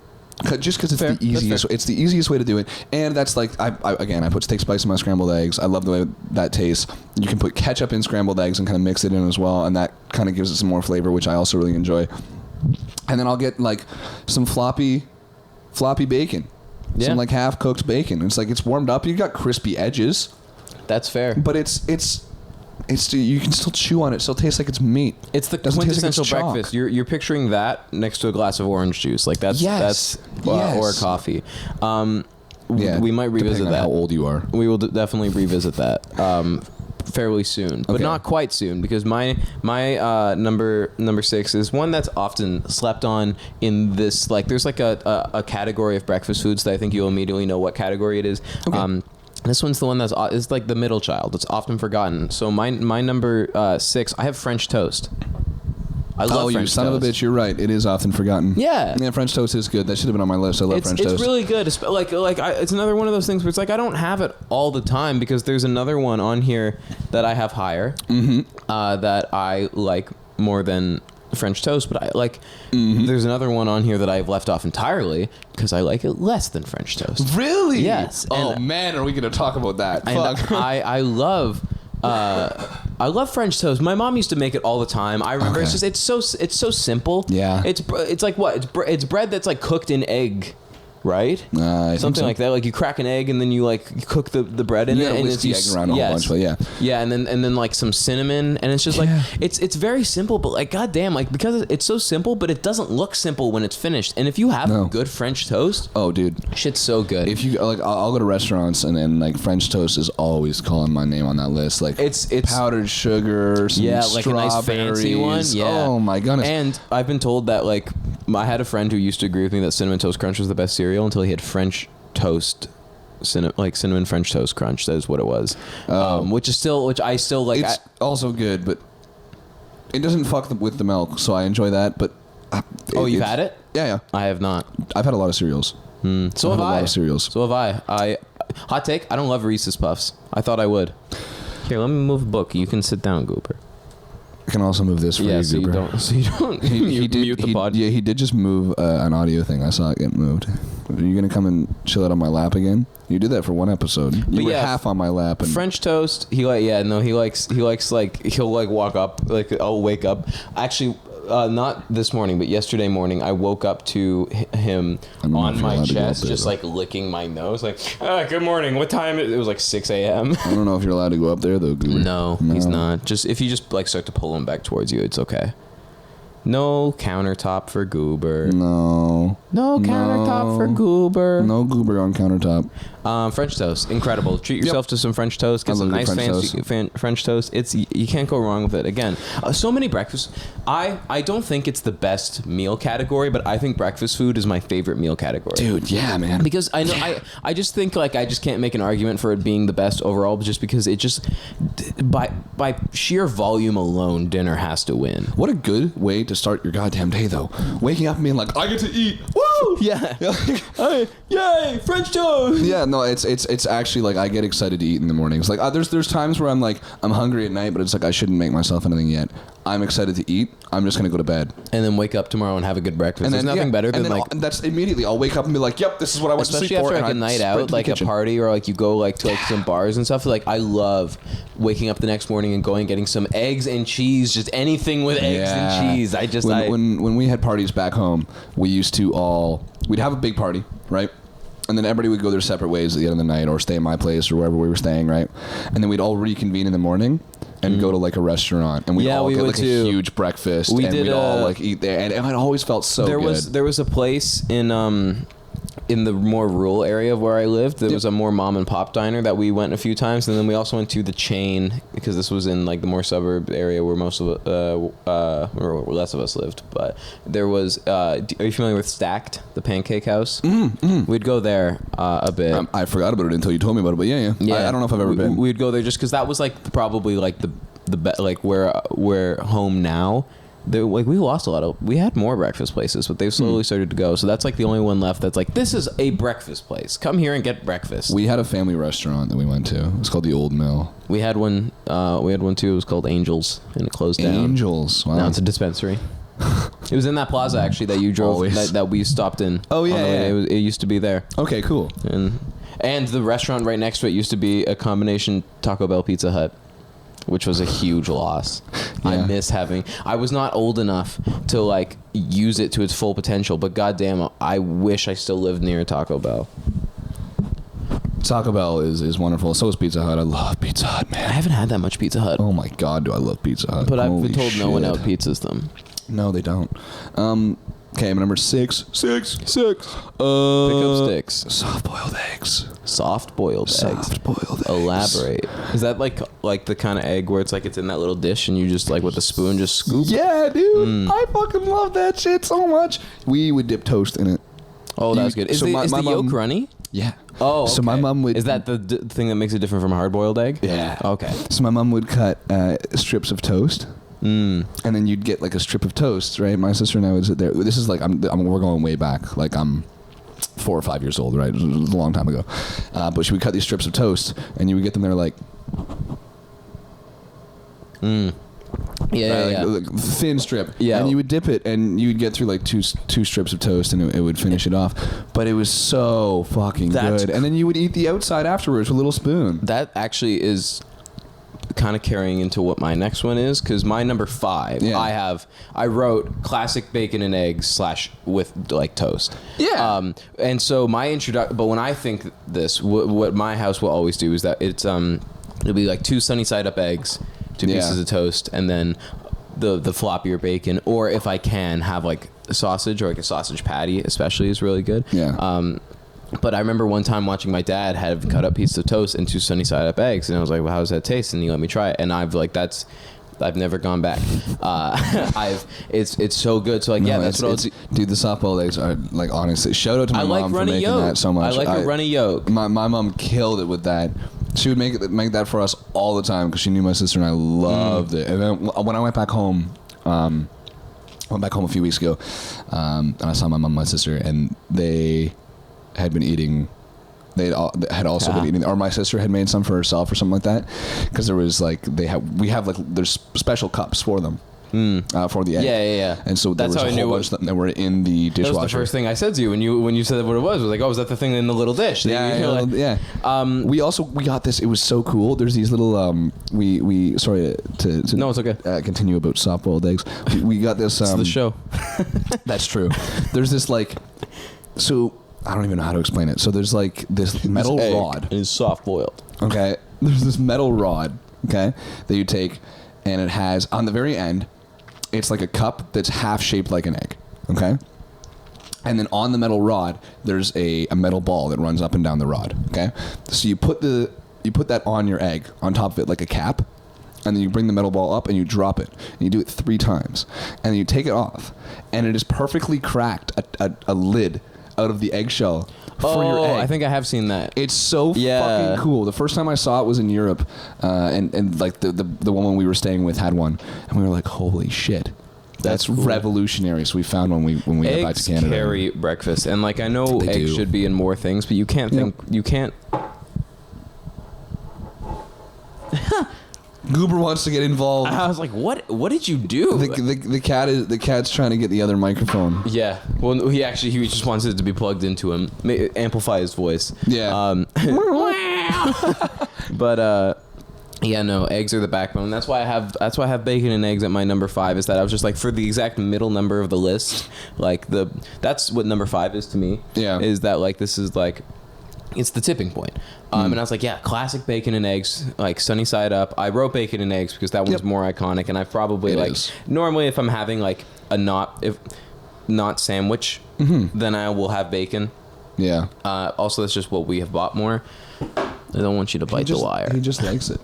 Just because it's the easiest. It's the easiest way to do it, and that's like I put steak spice in my scrambled eggs. I love the way that tastes. You can put ketchup in scrambled eggs and kind of mix it in as well, and that kind of gives it some more flavor, which I also really enjoy. And then I'll get like some floppy bacon, some like half cooked bacon. It's like it's warmed up. You got crispy edges. That's fair. But it's you can still chew on it. It still tastes like it's meat. It's the quintessential breakfast. You're picturing that next to a glass of orange juice. Like that's or coffee. We might revisit that. How old you are? We will definitely revisit that fairly soon, but not quite soon because my number 6 is one that's often slept on in this. Like there's like a category of breakfast foods that I think you'll immediately know what category it is. Okay. This one's the one is like the middle child. It's often forgotten. So my number 6, I have French toast. I love French toast. Oh, you son of a bitch! You're right. It is often forgotten. Yeah. French toast is good. That should have been on my list. I love French toast. It's really good. It's it's another one of those things where it's like I don't have it all the time because there's another one on here that I have higher that I like more than French toast, but I like. There's another one on here that I've left off entirely because I like it less than French toast. Really? Yes. Oh man, are we gonna talk about that? Fuck. I love French toast. My mom used to make it all the time. I remember it's so simple. Yeah. It's like what? It's bread that's like cooked in egg. Right? Something like that. Like you crack an egg and then you like cook the bread in it, and it's the egg around a whole bunch, but yeah, and then like some cinnamon, and it's just like it's very simple, but like goddamn, like because it's so simple, but it doesn't look simple when it's finished. And if you have good French toast, oh dude, shit's so good. If you like, I'll go to restaurants and like French toast is always calling my name on that list. Like it's powdered sugar, some like a nice fancy one. Yeah. Oh my goodness. And I've been told that like I had a friend who used to agree with me that Cinnamon Toast Crunch was the best cereal until he had French toast, cinnamon French toast crunch. That is what it was. Which I still like. It's also good, but it doesn't fuck with the milk, so I enjoy that. But you've had it? Yeah. I have not. I've had a lot of cereals. So have I. A lot of cereals. So have I. Hot take. I don't love Reese's Puffs. I thought I would. Here, let me move a book. You can sit down, Gooper. I can also move this for you, so Gooper. So you don't mute the pod. Yeah, he did just move an audio thing. I saw it get moved. Are you going to come and chill out on my lap again? You did that for one episode. You were half on my lap. And French toast, he likes like, he'll like walk up, like I'll wake up. Actually, not this morning, but yesterday morning, I woke up to him on my chest, just like licking my nose, like, good morning, what time? It was like 6 a.m. I don't know if you're allowed to go up there, though, Goober. No, he's not. Just if you just like start to pull him back towards you, it's okay. No countertop for Goober. No countertop for Goober. No Goober on countertop. French toast, incredible. Treat yourself to some French toast. Get some nice fancy French toast. You can't go wrong with it. Again, so many breakfasts. I don't think it's the best meal category, but I think breakfast food is my favorite meal category. Dude, yeah, man. Because I know I just think like I just can't make an argument for it being the best overall, just because it just by sheer volume alone, dinner has to win. What a good way to start your goddamn day, though. Waking up and being like, I get to eat. Woo! Yeah. Hey, yay, French toast. Yeah, no, it's actually like I get excited to eat in the mornings. Like there's times where I'm like I'm hungry at night, but it's like I shouldn't make myself anything yet. I'm excited to eat. I'm just gonna go to bed and then wake up tomorrow and have a good breakfast. And there's nothing better than like that's immediately. I'll wake up and be like, yep, this is what I want to sleep for. Especially after like a night out, like a party, or like you go like to like some bars and stuff. Like I love waking up the next morning and going getting some eggs and cheese, just anything with eggs and cheese. When we had parties back home, we'd have a big party, right? And then everybody would go their separate ways at the end of the night, or stay at my place or wherever we were staying, right? And then we'd all reconvene in the morning and go to like a restaurant, and we'd all get like a huge breakfast, and we'd all like eat there, and it always felt so good. There was a place in the more rural area of where I lived. There was a more mom and pop diner that we went a few times, and then we also went to the chain, because this was in like the more suburb area where most of or less of us lived. But there was are you familiar with Stacked, the pancake house? We'd go there a bit. I forgot about it until you told me about it, but yeah. I don't know if I've ever been. We'd go there just because that was like probably like the like where home now. Like we had more breakfast places, but they've slowly started to go. So that's like the only one left that's like, this is a breakfast place. Come here and get breakfast. We had a family restaurant that we went to. It was called the Old Mill. We had one too. It was called Angels, and it closed down. Angels. Wow. Now it's a dispensary. It was in that plaza actually that you drove that we stopped in. Oh yeah, It used to be there. Okay, cool. And the restaurant right next to it used to be a combination Taco Bell Pizza Hut, which was a huge loss. Yeah. I was not old enough to like use it to its full potential, but goddamn, I wish I still lived near Taco Bell. Taco Bell is wonderful. So is Pizza Hut. I love Pizza Hut, man. I haven't had that much Pizza Hut. Oh my god, do I love Pizza Hut. But I've been told no one out pizzas them. No, they don't. Okay, number 6. Pick up sticks. Soft-boiled eggs. Soft-boiled eggs. Soft-boiled eggs. Elaborate. Is that like the kind of egg where it's like it's in that little dish and you just like with a spoon just scoop? Yeah, dude. I fucking love that shit so much. We would dip toast in it. Oh, that's good. Is the yolk runny? Yeah. Oh, okay. So my mom would... Is that the thing that makes it different from a hard-boiled egg? Yeah. Okay. So my mom would cut strips of toast. And then you'd get like a strip of toast, right? My sister and I would sit there. This is like we're going way back. Like I'm 4 or 5 years old, right? It was a long time ago. But she would cut these strips of toast, and you would get them there like. And Like thin strip. Yeah. And you would dip it, and you would get through like two strips of toast, and it would finish it off. But it was so fucking good. And then you would eat the outside afterwards with a little spoon. That actually is kind of carrying into what my next one is, because my number 5, I wrote classic bacon and eggs / with like toast. Yeah. And so my introduction, but when I think this, what my house will always do is that it'll be like 2 sunny side up eggs, 2 pieces of toast, and then the floppier bacon, or if I can have like a sausage or like a sausage patty, especially, is really good. Yeah. But I remember one time watching my dad have cut up piece of toast and 2 sunny side up eggs, and I was like, well, how does that taste? And he let me try it, and I've never gone back. It's so good. So like, that's what dude, the softball eggs are like, honestly, shout out to my mom for making that so much. I like a runny yolk. My mom killed it with that. She would make that for us all the time because she knew my sister and I loved it. And then when I went back home, a few weeks ago, and I saw my mom and my sister, and they had been eating. They had also been eating, or my sister had made some for herself or something like that, because there was like there's special cups for them. For the egg. Yeah. And so there was a whole bunch of them that were in the dishwasher. That was the first thing I said to you when you said what it was. I was like, oh, is that the thing in the little dish? Yeah. We got this. It was so cool. There's these little we sorry to no, it's okay. Continue about soft-boiled eggs. We got this. It's the show. That's true. There's this like, so I don't even know how to explain it. So there's like this metal rod. It is soft boiled. Okay. There's this metal rod. Okay, that you take, and it has on the very end. It's like a cup that's half shaped like an egg, okay? And then on the metal rod, there's a metal ball that runs up and down the rod, okay? So you put that on your egg, on top of it like a cap, and then you bring the metal ball up and you drop it. And you do it 3 times. And then you take it off, and it is perfectly cracked a lid out of the eggshell for your egg. I think I have seen that. It's so fucking cool. The first time I saw it was in Europe, and like the woman we were staying with had one, and we were like, holy shit. That's cool. Revolutionary. So we found one when we got back to Canada. Eggs carry breakfast, and like I know eggs should be in more things, but you can't you can't. Goober wants to get involved. I was like, "What? What did you do?" The cat's trying to get the other microphone. Yeah. Well, he just wants it to be plugged into him, amplify his voice. Yeah. But no, eggs are the backbone. That's why I have bacon and eggs at my number 5. Is that I was just like, for the exact middle number of the list, like that's what number 5 is to me. Yeah. Is that like this is like. It's the tipping point. And I was like, classic bacon and eggs, like sunny side up. I wrote bacon and eggs because that one's more iconic. And I probably normally if I'm having like a not sandwich, then I will have bacon. Yeah. Also, that's just what we have bought more. I don't want you to bite the wire. He just likes it.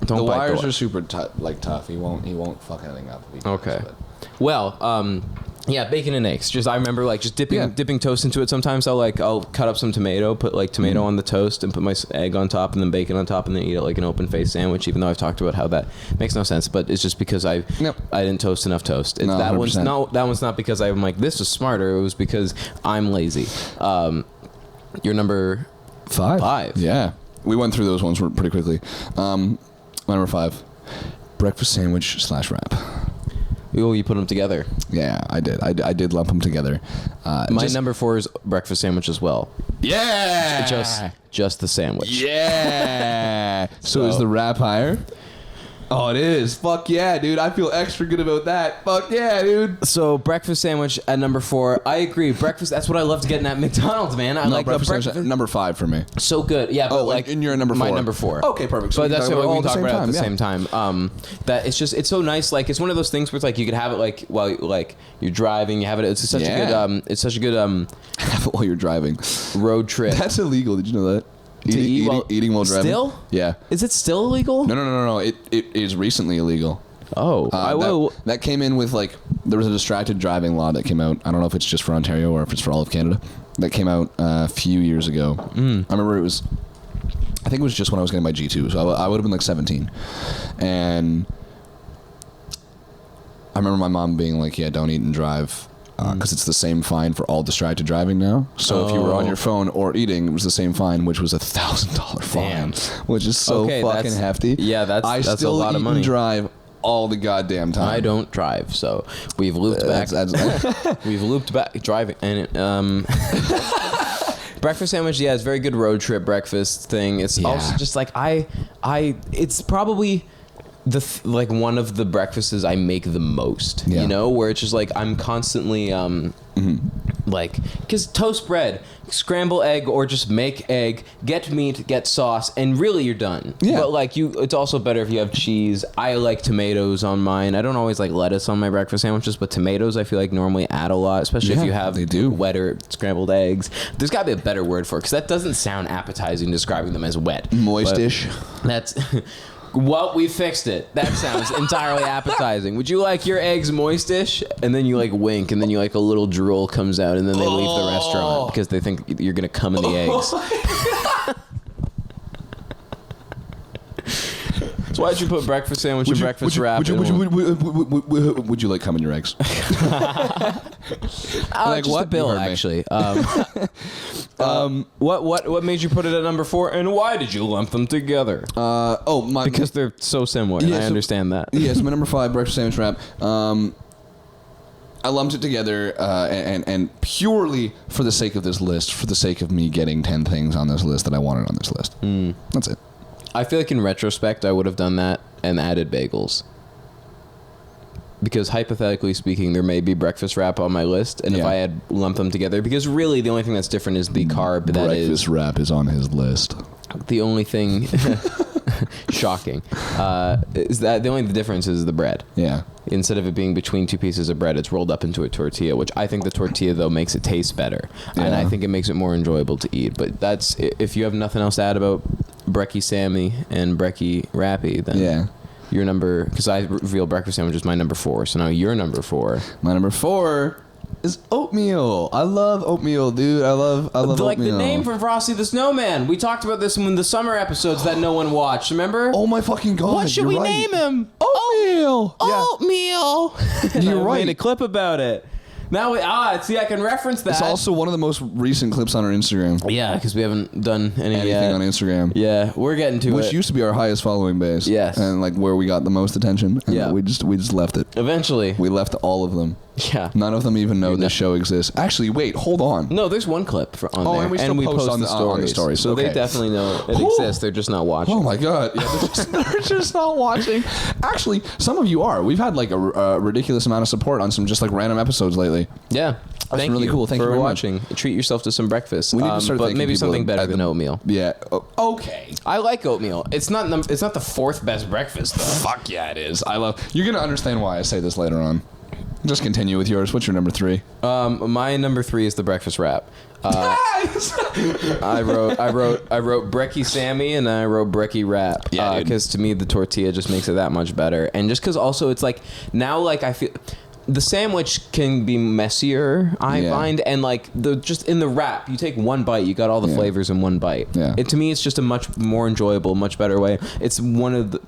Don't the bite wires are super tough. He won't fuck anything up. Okay. Well, yeah, bacon and eggs. Just I remember like just dipping toast into it. Sometimes I'll cut up some tomato, put like tomato on the toast, and put my egg on top, and then bacon on top, and then eat it like an open faced sandwich. Even though I've talked about how that makes no sense, but it's just because I didn't toast enough toast. No, that one's not because I'm like this is smarter. It was because I'm lazy. Your number 5. Yeah, we went through those ones pretty quickly. My number 5, breakfast sandwich / wrap. Oh, you put them together. Yeah, I did. I did lump them together. My number 4 is breakfast sandwich as well. Yeah, just the sandwich. Yeah. So is the wrap higher? Oh, it is. Fuck yeah, dude. I feel extra good about that. Fuck yeah, dude. So breakfast sandwich at number 4. I agree. Breakfast. That's what I love to get at McDonald's, man. I like breakfast sandwich. Number 5 for me. So good. Yeah. But like, and you're number 4. My number 4. Okay, perfect. So but that's what we talk about at the same time. That it's so nice. Like it's one of those things where it's like you could have it like while like you're driving. You have it. It's such a good. It's such a good. Have it while you're driving. Road trip. That's illegal. Did you know that? Eating while driving. Still? Yeah. Is it still illegal? No. It is recently illegal. Oh. That came in with like, there was a distracted driving law that came out. I don't know if it's just for Ontario or if it's for all of Canada. That came out a few years ago. I remember I think it was just when I was getting my G2. So I would have been like 17. And I remember my mom being like, yeah, don't eat and drive. Because it's the same fine for all distracted driving now. So if you were on your phone or eating, it was the same fine, which was $1,000 fine, which is so fucking hefty. Yeah, that's a lot of money. I still eat and drive all the goddamn time. I don't drive, so we've looped back. We've looped back driving, and breakfast sandwich. Yeah, it's very good road trip breakfast thing. It's also just like it's probably like one of the breakfasts I make the most. You know, where it's just like I'm constantly like, because toast bread, scramble egg, or just make egg, get meat, get sauce, and really you're done. Yeah. But like it's also better if you have cheese. I like tomatoes on mine. I don't always like lettuce on my breakfast sandwiches, but tomatoes I feel like normally add a lot, especially if you have wetter scrambled eggs. There's got to be a better word for it, because that doesn't sound appetizing describing them as wet. Moistish. That's... Well, we fixed it. That sounds entirely appetizing. Would you like your eggs moistish? And then you like wink, and then you like a little drool comes out, and then they leave the restaurant because they think you're gonna come in the eggs. So why'd you put breakfast sandwich and breakfast wrap? Would you like cum in your eggs? Like what bill actually? What made you put it at number 4, and why did you lump them together? Because they're so similar. Yeah, I understand that. Yes, my number 5 breakfast sandwich wrap. I lumped it together and purely for the sake of this list, for the sake of me getting 10 things on this list that I wanted on this list. That's it. I feel like in retrospect, I would have done that and added bagels. Because hypothetically speaking, there may be breakfast wrap on my list, and if I had lumped them together, because really the only thing that's different is the carb that is... Breakfast wrap is on his list. The only thing... shocking. Is that the only difference is the bread. Yeah. Instead of it being between 2 pieces of bread, it's rolled up into a tortilla, which I think the tortilla, though, makes it taste better. Yeah. And I think it makes it more enjoyable to eat. But that's... If you have nothing else to add about Brekkie Sammy and Brekkie Rappy, then your number... Because I reveal breakfast sandwich is my number 4, so now your number 4. My number 4 is oatmeal. I love oatmeal, dude. I love like oatmeal. The name from Frosty the Snowman. We talked about this in the summer episodes that no one watched. Remember? Oh my fucking god! What should we name him? Oatmeal. Oatmeal. You're right. I made a clip about it. Now see, I can reference that. It's also one of the most recent clips on our Instagram. Yeah, because we haven't done anything on Instagram. Yeah, we're getting to it. Which used to be our highest following base. Yes. And like where we got the most attention. And we just left it. Eventually. We left all of them. Yeah. None of them even know this show exists. Actually, wait, hold on. No, there's one clip on there. And we post on the stories. So they definitely know it exists. They're just not watching. Oh my god. Yeah, they're just not watching. Actually, some of you are. We've had like a ridiculous amount of support on some just like random episodes lately. Yeah. That's really cool. Thank you for very watching. Much. Treat yourself to some breakfast. We need to start but maybe something better than oatmeal. Yeah. Okay. I like oatmeal. It's not the 4th best breakfast, though. Fuck yeah, it is. You're gonna understand why I say this later on. Just continue with yours. What's your number 3? My number 3 is the breakfast wrap. I wrote Brekkie Sammy and I wrote Brekkie Wrap. Yeah, because to me the tortilla just makes it that much better, and just because also it's like now like I feel. The sandwich can be messier, I find, and like just in the wrap, you take one bite, you got all the flavors in one bite. Yeah. To me, it's just a much more enjoyable, much better way. It's one of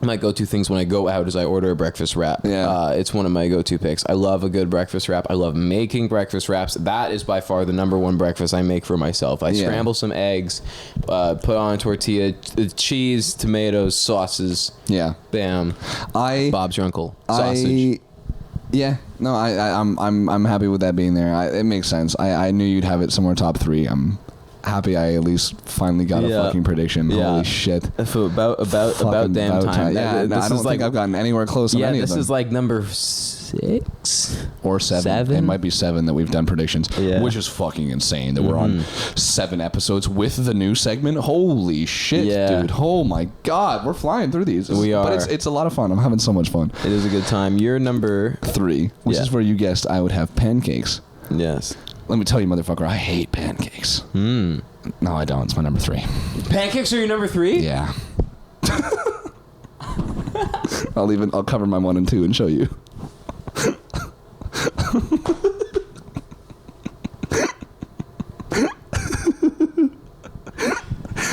my go-to things when I go out is I order a breakfast wrap. Yeah. It's one of my go-to picks. I love a good breakfast wrap. I love making breakfast wraps. That is by far the number 1 breakfast I make for myself. I scramble some eggs, put on a tortilla, cheese, tomatoes, sauces. Yeah. Bam. Bob's your uncle. Sausage. Yeah, no, I'm happy with that being there. It makes sense. I knew you'd have it somewhere top 3. I'm happy I at least finally got a fucking prediction. Holy shit! About damn time. Yeah, I don't think I've gotten anywhere close on any of them. This is like number 6 or 7. It might be 7 that we've done predictions, which is fucking insane that we're on 7 episodes with the new segment. Holy shit, dude! Oh my god, we're flying through these. We are, but it's a lot of fun. I'm having so much fun. It is a good time. You're number 3, which is where you guessed I would have pancakes. Yes. Let me tell you, motherfucker, I hate pancakes. No, I don't. It's my number 3. Pancakes are your number 3? Yeah. I'll cover my 1 and 2 and show you.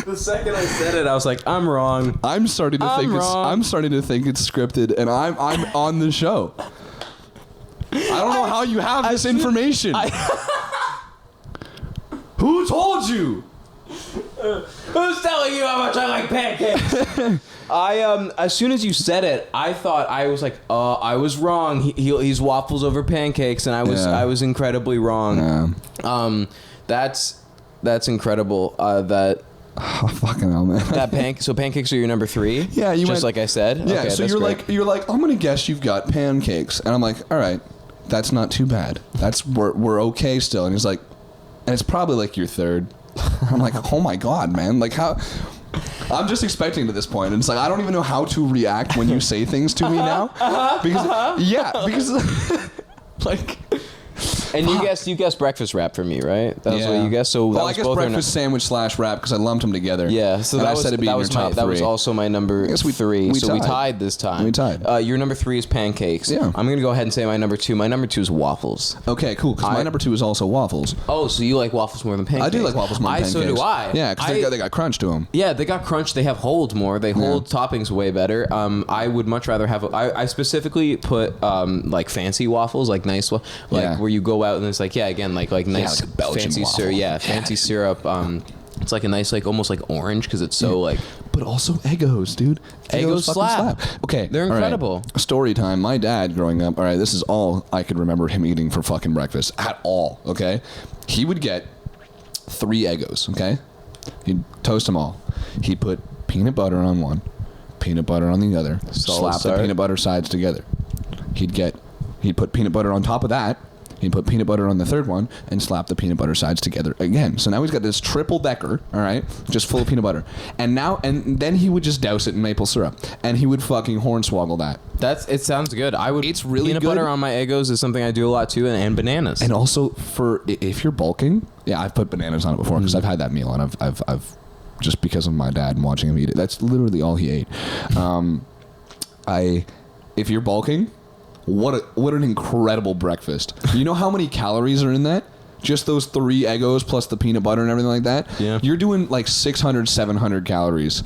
The second I said it, I was like, I'm wrong. I'm starting to think it's scripted, and I'm on the show. I don't know how you have this information. Who told you? Who's telling you how much I like pancakes? As soon as you said it, I thought I was like, I was wrong. He's waffles over pancakes, and I was incredibly wrong. Yeah. That's incredible. That. Oh, fucking hell, man. So pancakes are your number 3? Yeah, you just like I said. Yeah. Okay, so you're like, I'm gonna guess you've got pancakes, and I'm like, all right, that's not too bad. We're okay still. And he's like, and it's probably like your 3rd. I'm like, oh my god, man, like how. I'm just expecting to this point, and it's like I don't even know how to react when you say things to me now, because like. And you guessed breakfast wrap for me, right? That's what you guessed. So I guess breakfast sandwich / wrap because I lumped them together. Yeah, so that was also my number 3. So we tied this time. We tied. Your number 3 is pancakes. Yeah. I'm gonna go ahead and say my number 2. My number 2 is waffles. Okay, cool. Because my number 2 is also waffles. Oh, so you like waffles more than pancakes? I do like waffles more than pancakes. So do I. Yeah, because they got crunch to them. Yeah, they got crunch. They have hold more. They hold toppings way better. I would much rather have. I specifically put like fancy waffles, like nice, where you go out and it's like again like nice like a Belgian fancy waffle. syrup. Fancy syrup. It's like a nice almost like orange because it's so like. But also Eggos, dude. Eggos slap. Okay, they're incredible. Right. Story time. My dad growing up. All right, this is all I could remember him eating for fucking breakfast at all. Okay, he would get 3 Eggos. Okay, he'd toast them all. He'd put peanut butter on one, peanut butter on the other, slap the peanut butter sides together. He'd put peanut butter on top of that. He'd put peanut butter on the 3rd one and slap the peanut butter sides together again. So now he's got this triple decker, all right, just full of peanut butter. And then he would just douse it in maple syrup, and he would fucking hornswoggle that. It sounds good. It's really peanut good. Butter on my Eggos is something I do a lot too, and bananas. And also if you're bulking, I've put bananas on it before because I've had that meal and I've just because of my dad and watching him eat it. That's literally all he ate. If you're bulking. What an incredible breakfast. You know how many calories are in that? Just those 3 Eggos plus the peanut butter and everything like that? Yeah. You're doing like 600, 700 calories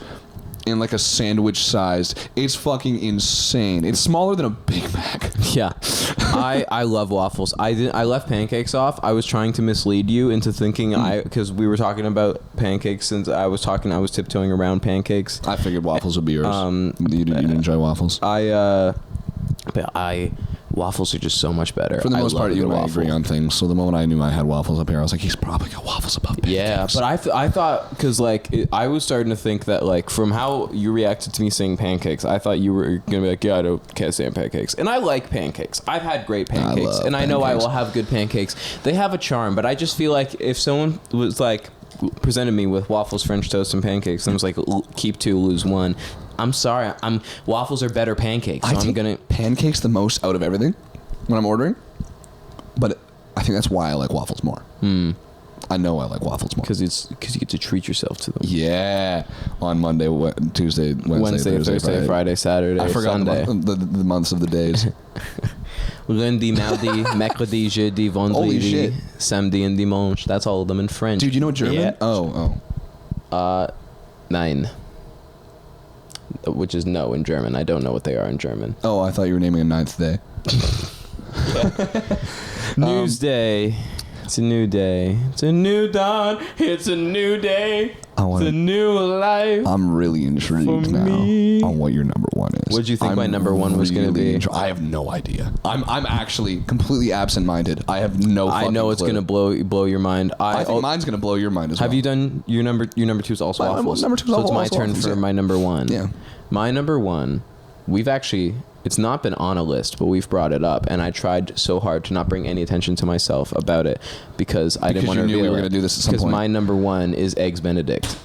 in like a sandwich sized. It's fucking insane. It's smaller than a Big Mac. Yeah. I love waffles. I left pancakes off. I was trying to mislead you into thinking because we were talking about pancakes since I was tiptoeing around pancakes. I figured waffles would be yours. You didn't enjoy waffles? Waffles are just so much better. For the most part, you and I agree on things. So the moment I knew I had waffles up here, I was like, he's probably got waffles above pancakes. Yeah, but I thought because I was starting to think that like from how you reacted to me saying pancakes, I thought you were gonna be like, yeah, I can't stand pancakes, and I like pancakes. I've had great pancakes, and I know I will have good pancakes. They have a charm, but I just feel like if someone was like presented me with waffles, French toast, and pancakes, and was like, keep 2, lose 1. I'm sorry. Waffles are better pancakes. So I'm gonna pancakes the most out of everything when I'm ordering, but I think that's why I like waffles more. I know I like waffles more because you get to treat yourself to them. Yeah, on Monday, Tuesday, Wednesday, Thursday, Friday, Saturday, I forgot Sunday. The months of the days. Lundi, mardi, mercredi, jeudi, vendredi, samedi, and dimanche. That's all of them in French. Dude, you know German? Yeah. Oh. 9. Which is no in German. I don't know what they are in German. Oh, I thought you were naming a 9th day. Newsday. It's a new day. It's a new dawn. It's a new day. It's a new life. I'm really intrigued now on what your number 1 is. What did you think my number 1 was going to be? I have no idea. I'm actually completely absent-minded. I have no fucking I know it's going to blow your mind. I think mine's going to blow your mind as well. Have you done your number 2 is also waffles? Number 2 is also waffles. So it's my turn waffles, for my number 1. Yeah. My number 1, it's not been on a list, but we've brought it up, and I tried so hard to not bring any attention to myself about it because I didn't want to reveal it. We were going to do this at some point. Because my number 1 is Eggs Benedict.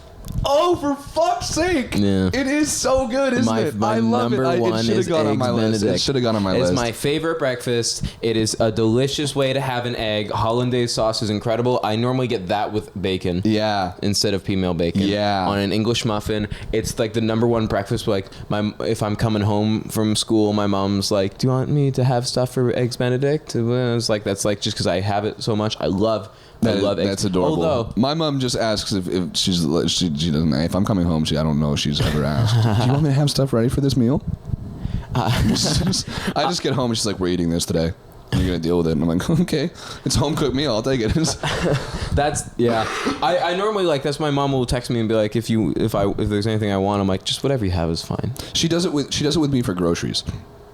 Oh, for fuck's sake! Yeah. It is so good, isn't it? I love it. It should have gone on my list. It should have gone on my list. It's my favorite breakfast. It is a delicious way to have an egg. Hollandaise sauce is incredible. I normally get that with bacon. Yeah. Instead of female bacon. Yeah. On an English muffin. It's like the number 1 breakfast. Like if I'm coming home from school, my mom's like, "Do you want me to have stuff for Eggs Benedict?" And I was like, "That's like just because I have it so much. I love eggs." That's adorable. Although my mom just asks if she doesn't. If I'm coming home, I don't know if she's ever asked. Do you want me to have stuff ready for this meal? I just get home and she's like, "We're eating this today." You're going to deal with it. And I'm like, okay, it's a home cooked meal. I'll take it. I normally like, that's my mom will text me and be like, if there's anything I want, I'm like, just whatever you have is fine. She does it with me for groceries.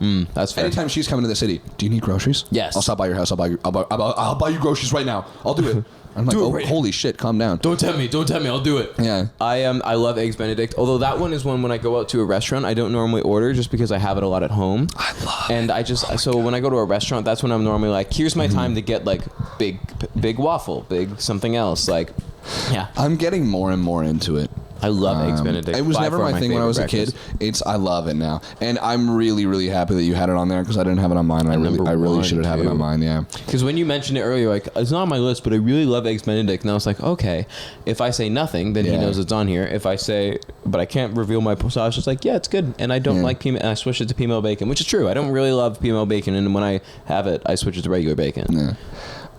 That's fair. Anytime she's coming to the city, do you need groceries? Yes. I'll stop by your house. I'll buy you groceries right now. I'll do it. I'm like, right. Holy shit, calm down. Don't tempt me, I'll do it. Yeah. I love Eggs Benedict, although that one is one when I go out to a restaurant, I don't normally order just because I have it a lot at home. I love and it. I just, so when I go to a restaurant, that's when I'm normally like, here's my time to get like big waffle, big something else. Like, yeah. I'm getting more and more into it. I love Eggs Benedict. It was never my thing when I was a kid. I love it now, and I'm really, really happy that you had it on there because I didn't have it on mine. I really should have it on mine. Yeah. Because when you mentioned it earlier, like it's not on my list, but I really love Eggs Benedict, and I was like, okay, if I say nothing, then he knows it's on here. If I say, but I can't reveal my, so I was just like, yeah, it's good, and I don't like and I switched it to female bacon, which is true. I don't really love female bacon, and when I have it, I switch it to regular bacon. Yeah.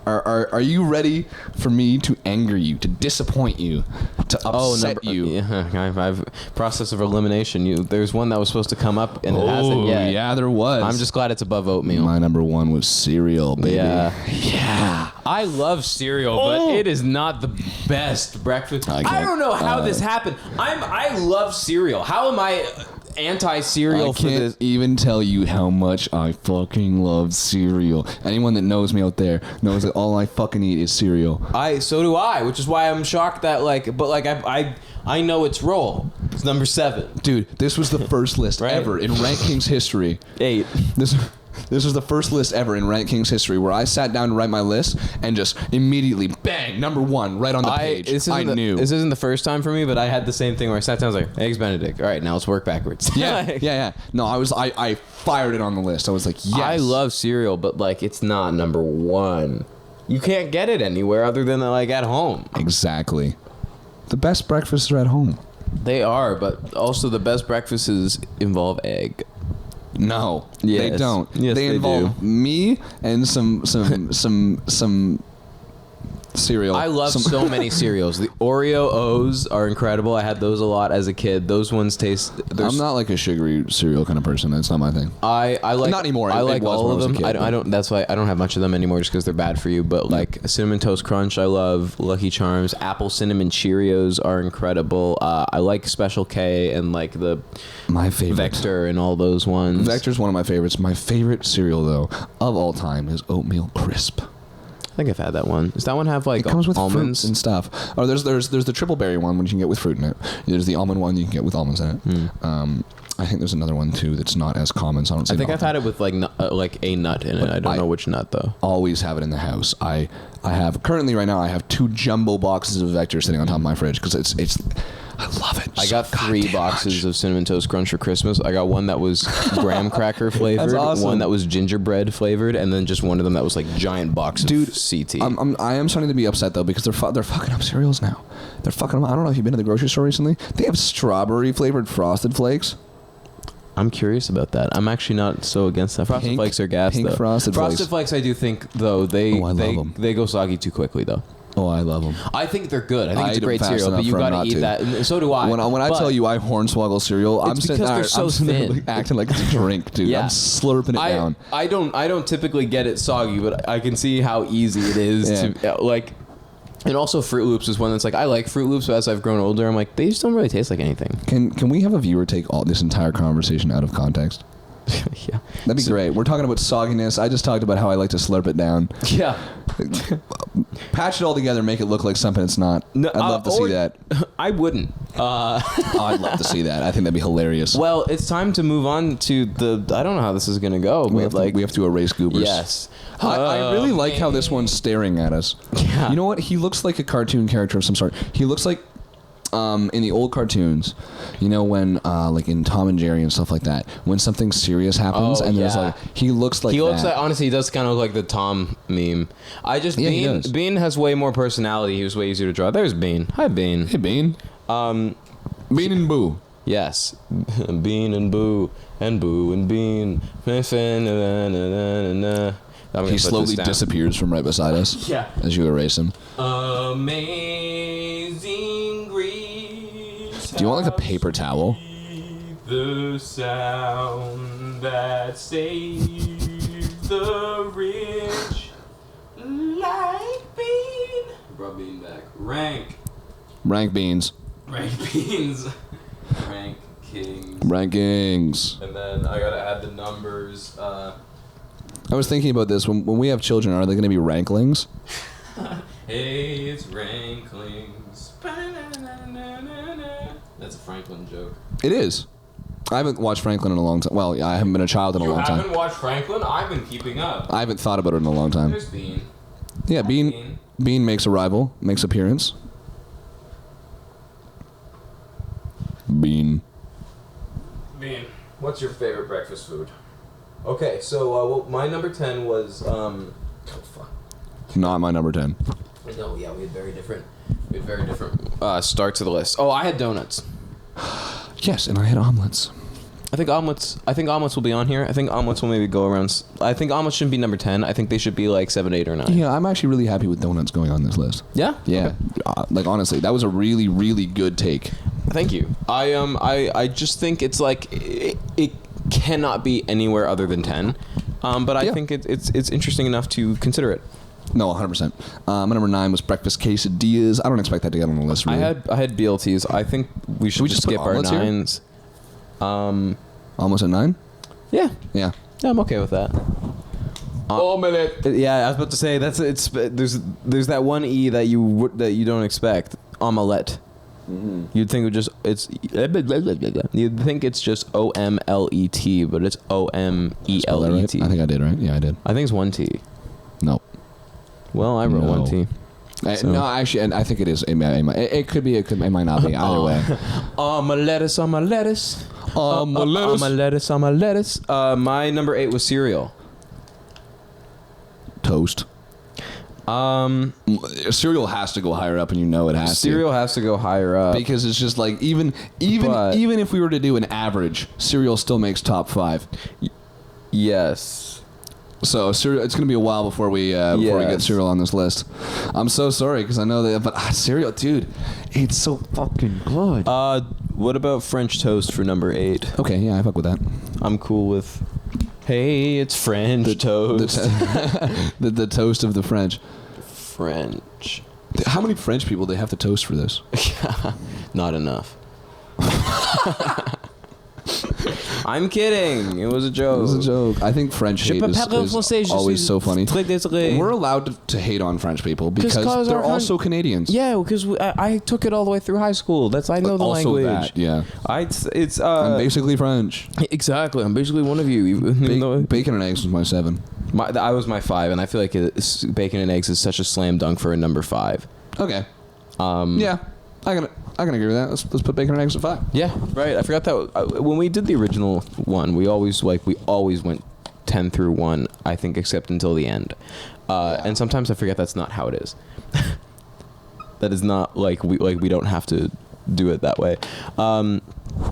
Are you ready for me to anger you, to disappoint you, to upset you? Yeah, I've process of elimination. There's one that was supposed to come up and it hasn't yet. Yeah, there was. I'm just glad it's above oatmeal. My number one was cereal, baby. Yeah. I love cereal, but it is not the best breakfast. I don't know how this happened. I love cereal. How am I anti-cereal for this? I can't even tell you how much I fucking love cereal. Anyone that knows me out there knows that all I fucking eat is cereal. So do I, which is why I'm shocked that I know its role. It's number 7. Dude, this was the first list ever in Ranking's history. 8. This was the first list ever in Ranking's history where I sat down to write my list and just immediately, bang, number 1 right on the page. I knew. This isn't the first time for me, but I had the same thing where I sat down and was like, Eggs Benedict. All right, now let's work backwards. Yeah. No, I fired it on the list. I was like, yes. I love cereal, but like it's not number 1. You can't get it anywhere other than like at home. Exactly. The best breakfasts are at home. They are, but also the best breakfasts involve egg. No, they don't. Yes, they involve me and some cereal. I love so many cereals. The Oreo O's are incredible. I had those a lot as a kid. Those ones taste. I'm not like a sugary cereal kind of person. That's not my thing. I like not anymore. I like all of them. Kid, I don't. That's why I don't have much of them anymore, just because they're bad for you. But like Cinnamon Toast Crunch, I love. Lucky Charms, Apple Cinnamon Cheerios are incredible. I like Special K and like my favorite Vector and all those ones. Vector's one of my favorites. My favorite cereal though of all time is Oatmeal Crisp. I think I've had that one. Does that one have like it comes with almonds fruits and stuff? Oh, there's the triple berry one which you can get with fruit in it. There's the almond one you can get with almonds in it. I think there's another one too that's not as common. So I don't. I think I've had it with like a nut in it. I don't know which nut though. Always have it in the house. I have currently right now. I have 2 jumbo boxes of Vector sitting on top of my fridge because it's. I love it. I got 3 boxes of Cinnamon Toast Crunch for Christmas. I got one that was graham cracker flavored, That's awesome. One that was gingerbread flavored, and then just one of them that was like giant box of CT. I am starting to be upset though because they're fucking up cereals now. They're fucking them. I don't know if you've been to the grocery store recently. They have strawberry flavored Frosted Flakes. I'm curious about that. I'm actually not so against that. Frosted Flakes are gas though. Frosted Flakes I do think though they go soggy too quickly though. Oh, I love them. I think they're good. I think it's a great cereal, but you've got to eat that. And so do I. When I tell you I hornswoggle cereal, I'm sitting there, so thin. Acting like it's a drink, dude. Yeah. I'm slurping it down. I don't typically get it soggy, but I can see how easy it is to like. And also Fruit Loops is one that's like I like Fruit Loops, but as I've grown older, I'm like they just don't really taste like anything. Can we have a viewer take all this entire conversation out of context? Yeah, that'd be great. We're talking about sogginess. I just talked about how I like to slurp it down. Yeah, patch it all together, make it look like something it's not. No, I'd love to see that. I wouldn't. I'd love to see that. I think that'd be hilarious. Well, it's time to move on to the. I don't know how this is gonna go. We have to erase Goobers. Yes. I really like how this one's staring at us. Yeah. You know what? He looks like a cartoon character of some sort. He looks like. In the old cartoons, you know, when like in Tom and Jerry and stuff like that, when something serious happens and there's like he looks like honestly he does kind of look like the Tom meme. Bean has way more personality. He was way easier to draw. There's Bean. Hi Bean. Hey Bean. Bean and Boo. Yes, Bean and Boo and Boo and Bean. He slowly disappears from right beside us. Yeah. As you erase him. Amazing Grace. Do you want like a paper towel? The sound that saves The rich like bean. Brought bean back. Rank beans. Rank beans. Rankings. Rankings. And then I gotta add the numbers. I was thinking about this. When we have children, are they going to be ranklings? Hey, it's ranklings. That's a Franklin joke. It is. I haven't watched Franklin in a long time. Well, I haven't been a child in a long time. You haven't watched Franklin? I've been keeping up. I haven't thought about it in a long time. There's Bean. Yeah, Bean makes appearance. Bean. What's your favorite breakfast food? Okay, so my number 10 was Not my number 10. No, yeah, we had very different starts to the list. Oh, I had donuts. Yes, and I had omelets. I think omelets will be on here. I think omelets will maybe go around. I think omelets shouldn't be number 10. I think they should be like 7, 8, or 9. Yeah, I'm actually really happy with donuts going on this list. Yeah? Yeah. Okay. Like, honestly, that was a really, really good take. Thank you. I just think it's like it cannot be anywhere other than 10. But I think it's interesting enough to consider it. No, 100%. My number 9 was breakfast quesadillas. I don't expect that to get on the list, really. I had BLTs. I think we should just skip our 9s. Almost at 9? Yeah. Yeah. Yeah, I'm okay with that. Omelette. Yeah, I was about to say there's that one E that you don't expect. Omelette. Mm-hmm. You'd think you'd think it's just OMLET, but it's OMELET. Right? I think I did, right? Yeah, I did. I think it's 1 T. No. Well, I wrote 1 T. No, actually, and I think it is. It could be. It might not be. Either way. On my lettuce. On my lettuce. My number 8 was cereal. Toast. Cereal has to go higher up, and you know it has to. Cereal has to go higher up because it's just like even if we were to do an average, cereal still makes top 5. Yes. So cereal, it's gonna be a while before we get cereal on this list. I'm so sorry because I know that, but cereal, dude, it's so fucking good. What about French toast for number 8? Okay, yeah, I fuck with that. I'm cool with. Hey, it's French toast. The toast of the French. French. How many French people do they have to toast for this? Not enough. I'm kidding. It was a joke. It was a joke. I think French hate is always so funny. We're allowed to hate on French people because they're also Canadians. Yeah, because I took it all the way through high school. I know the language. That, yeah. I'm basically French. Exactly. I'm basically one of you. Bacon and eggs was my 7. I was my 5, and I feel like bacon and eggs is such a slam dunk for a number 5. Okay. Yeah. I can agree with that. Let's put bacon and eggs at 5. Yeah, right. I forgot that when we did the original one, we always went 10 through 1. I think except until the end, and sometimes I forget that's not how it is. That is not like we don't have to do it that way.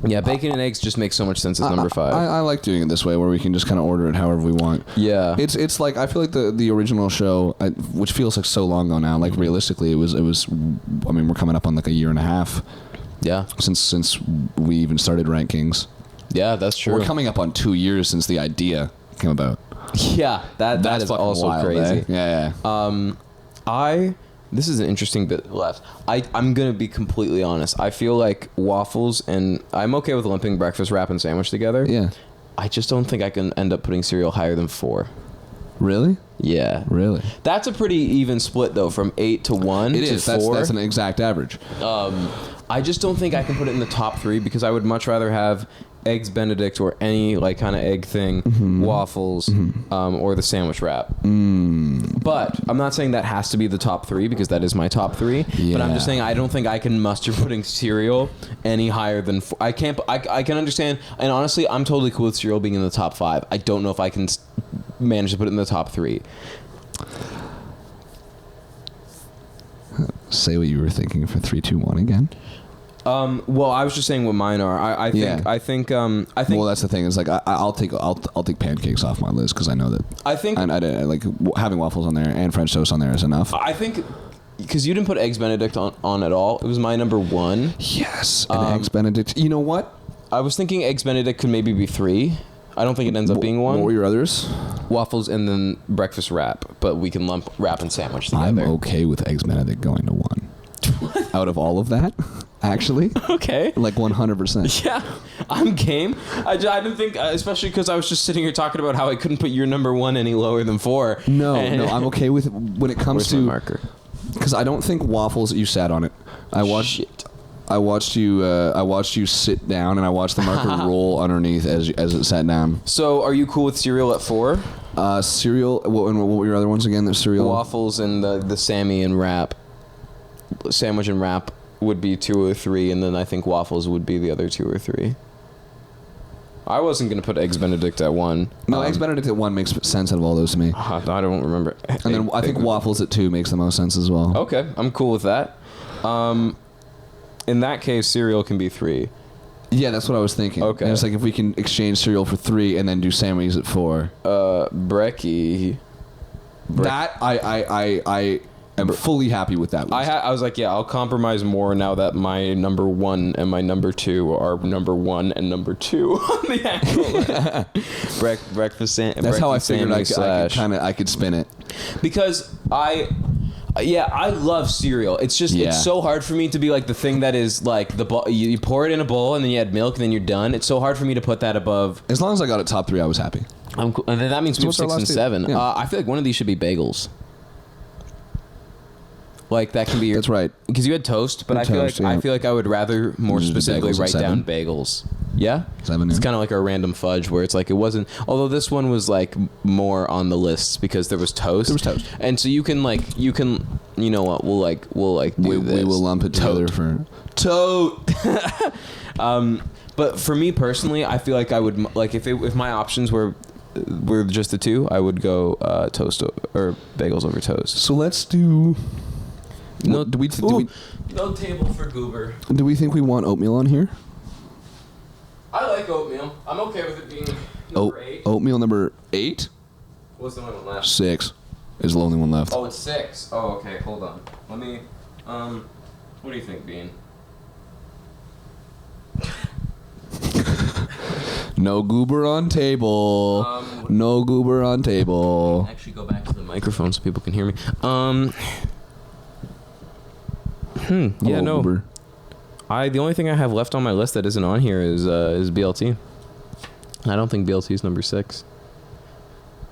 Yeah, bacon and eggs just makes so much sense as number 5. I like doing it this way, where we can just kind of order it however we want. Yeah, it's like I feel like the original show, which feels like so long ago now. Like realistically, it was. I mean, we're coming up on like a year and a half. Yeah, since we even started rankings. Yeah, that's true. We're coming up on 2 years since the idea came about. Yeah, that is also wild, crazy. Eh? Yeah. This is an interesting bit left. I'm going to be completely honest. I feel like waffles and... I'm okay with lumping breakfast, wrap, and sandwich together. Yeah. I just don't think I can end up putting cereal higher than 4. Really? Yeah. Really? That's a pretty even split, though, from 8 to 1 It to is. 4. That's an exact average. I just don't think I can put it in the top 3 because I would much rather have eggs Benedict or any like kind of egg thing, waffles, or the sandwich wrap. But I'm not saying that has to be the top 3 because that is my top 3. Yeah. But I'm just saying I don't think I can muster putting cereal any higher than 4. I can't. I can understand, and honestly, I'm totally cool with cereal being in the top 5. I don't know if I can manage to put it in the top 3. Say what you were thinking for 3, 2, 1 again. Well, I was just saying what mine are. I think. Well, that's the thing. Is like I'll take pancakes off my list because I know that. I think. I like having waffles on there and French toast on there is enough. I think because you didn't put eggs Benedict on at all. It was my number 1. Yes, and eggs Benedict. You know what? I was thinking eggs Benedict could maybe be 3. I don't think it ends up being one. What were your others? Waffles and then breakfast wrap, but we can lump wrap and sandwich together. I'm okay with Eggs Benedict going to 1. Out of all of that, actually. Okay. Like 100%. Yeah, I'm game. I didn't think, especially because I was just sitting here talking about how I couldn't put your number 1 any lower than 4. No, I'm okay with when it comes to marker. Because I don't think waffles. You sat on it. I watched you sit down, and I watched the marker roll underneath as it sat down. So, are you cool with cereal at 4? Cereal. What were your other ones again? The cereal. Waffles and the Sammy and wrap. Sandwich and wrap would be 2 or 3, and then I think waffles would be the other 2 or 3. I wasn't gonna put Eggs Benedict at 1. No, Eggs Benedict at 1 makes sense out of all those to me. I don't remember. And then I think waffles at 2 makes the most sense as well. Okay, I'm cool with that. In that case, cereal can be 3. Yeah, that's what I was thinking. Okay. And it's like if we can exchange cereal for 3 and then do Sammy's at 4. Brekkie. That I am fully happy with that list. I was like, yeah, I'll compromise more now that my number 1 and my number 2 are number 1 and number 2 on the actual breakfast. That's how I figured I could spin it. Because I love cereal. It's just it's so hard for me to be like the thing that is like you pour it in a bowl and then you add milk and then you're done. It's so hard for me to put that above. As long as I got it top 3, I was happy. I'm cool. And then that means we have 6 and 7. Yeah. I feel like one of these should be bagels. Like that can be your. That's right. Because you had toast, but I feel like I would rather more specifically write down bagels. Yeah, 7. It's kind of like our random fudge where it's like it wasn't. Although this one was like more on the lists because there was toast. There was toast, and so you know what we'll do this. We will lump it together for tote. But for me personally, I feel like I would like if my options were just the 2, I would go toast or bagels over toast. So let's do. No, no table for goober. Do we think we want oatmeal on here? I like oatmeal. I'm okay with it being number 8. Oatmeal number 8? What's the only one left? 6 is the only one left. Oh, it's 6. Oh, okay. Hold on. Let me. What do you think, Bean? No goober on table. No goober on table. Actually, go back to the microphone so people can hear me. Yeah, no. Goober. The only thing I have left on my list that isn't on here is BLT. I don't think BLT is number 6.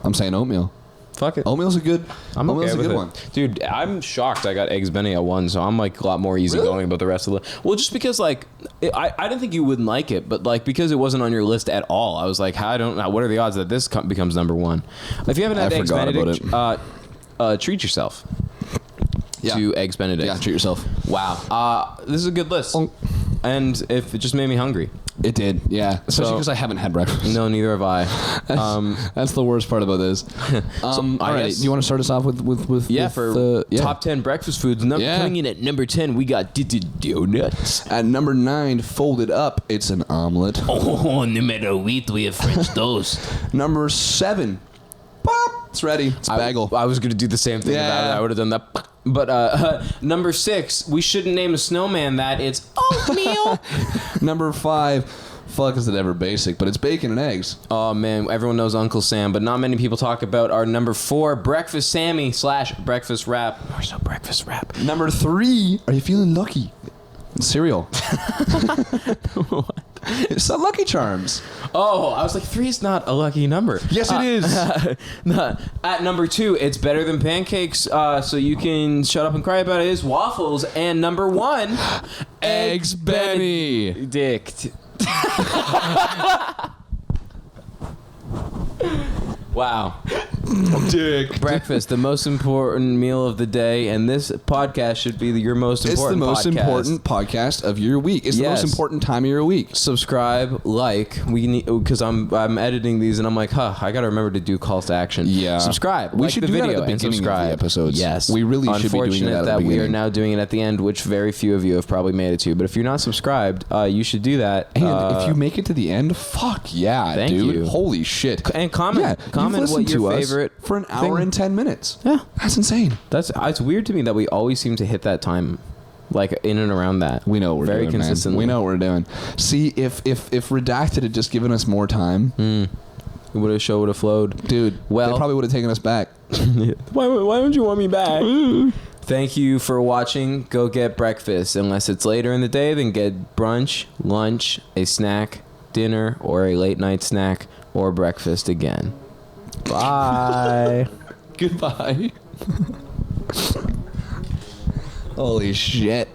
I'm saying oatmeal. Fuck it. Oatmeal's a good. Oatmeal's okay a good one, dude. I'm shocked. I got Eggs Benny at 1, so I'm like a lot more easygoing about the rest of the. Well, just because like I didn't think you wouldn't like it, but like because it wasn't on your list at all, I was like, I don't know. What are the odds that this becomes number 1? If you haven't had Eggs Benedict, treat yourself. Yeah. To Eggs Benedict. Yeah, treat yourself. Wow. This is a good list. And if it just made me hungry. It did, yeah. Especially because I haven't had breakfast. No, neither have I. That's the worst part about this. All right, do you want to start us off with top 10 breakfast foods? Coming in at number 10, we got donuts. At number 9, folded up, it's an omelet. Oh, numero 8, we have French toast. Number 7, pop, it's ready. It's bagel. I was going to do the same thing. Yeah. I would have done that. But number 6, we shouldn't name a snowman that. It's oatmeal. Number 5, fuck is it ever basic, but it's bacon and eggs. Oh, man. Everyone knows Uncle Sam, but not many people talk about our number 4, breakfast Sammy / breakfast wrap. Where's the breakfast wrap? Number 3, are you feeling lucky? Cereal. It's the Lucky Charms. Oh, I was like, 3 is not a lucky number. Yes, it is. At number 2, it's better than pancakes, so you can shut up and cry about it, is waffles. And number 1, Eggs Benedict. Wow. Dick. Breakfast, the most important meal of the day, and this podcast should be your most important podcast. It's the most important podcast of your week. It's the most important time of your week. Subscribe, like. We need, because I'm editing these and I'm like, I got to remember to do calls to action. Yeah. Subscribe. We like should the do video that at the and beginning subscribe. of the episodes. Yes. We really should be doing that at the beginning. Unfortunate that we are now doing it at the end, which very few of you have probably made it to. But if you're not subscribed, you should do that. And if you make it to the end, fuck yeah, thank dude. you. Holy shit. And comment what your favorite for an hour and 10 minutes. Yeah. That's insane. It's weird to me that we always seem to hit that time, like in and around that. We know what we're very doing, consistently. Man. We know what we're doing. See, if Redacted had just given us more time, show would have flowed. Dude, well, they probably would have taken us back. Why don't you want me back? Thank you for watching. Go get breakfast. Unless it's later in the day, then get brunch, lunch, a snack, dinner, or a late night snack, or breakfast again. Bye. Goodbye. Holy shit.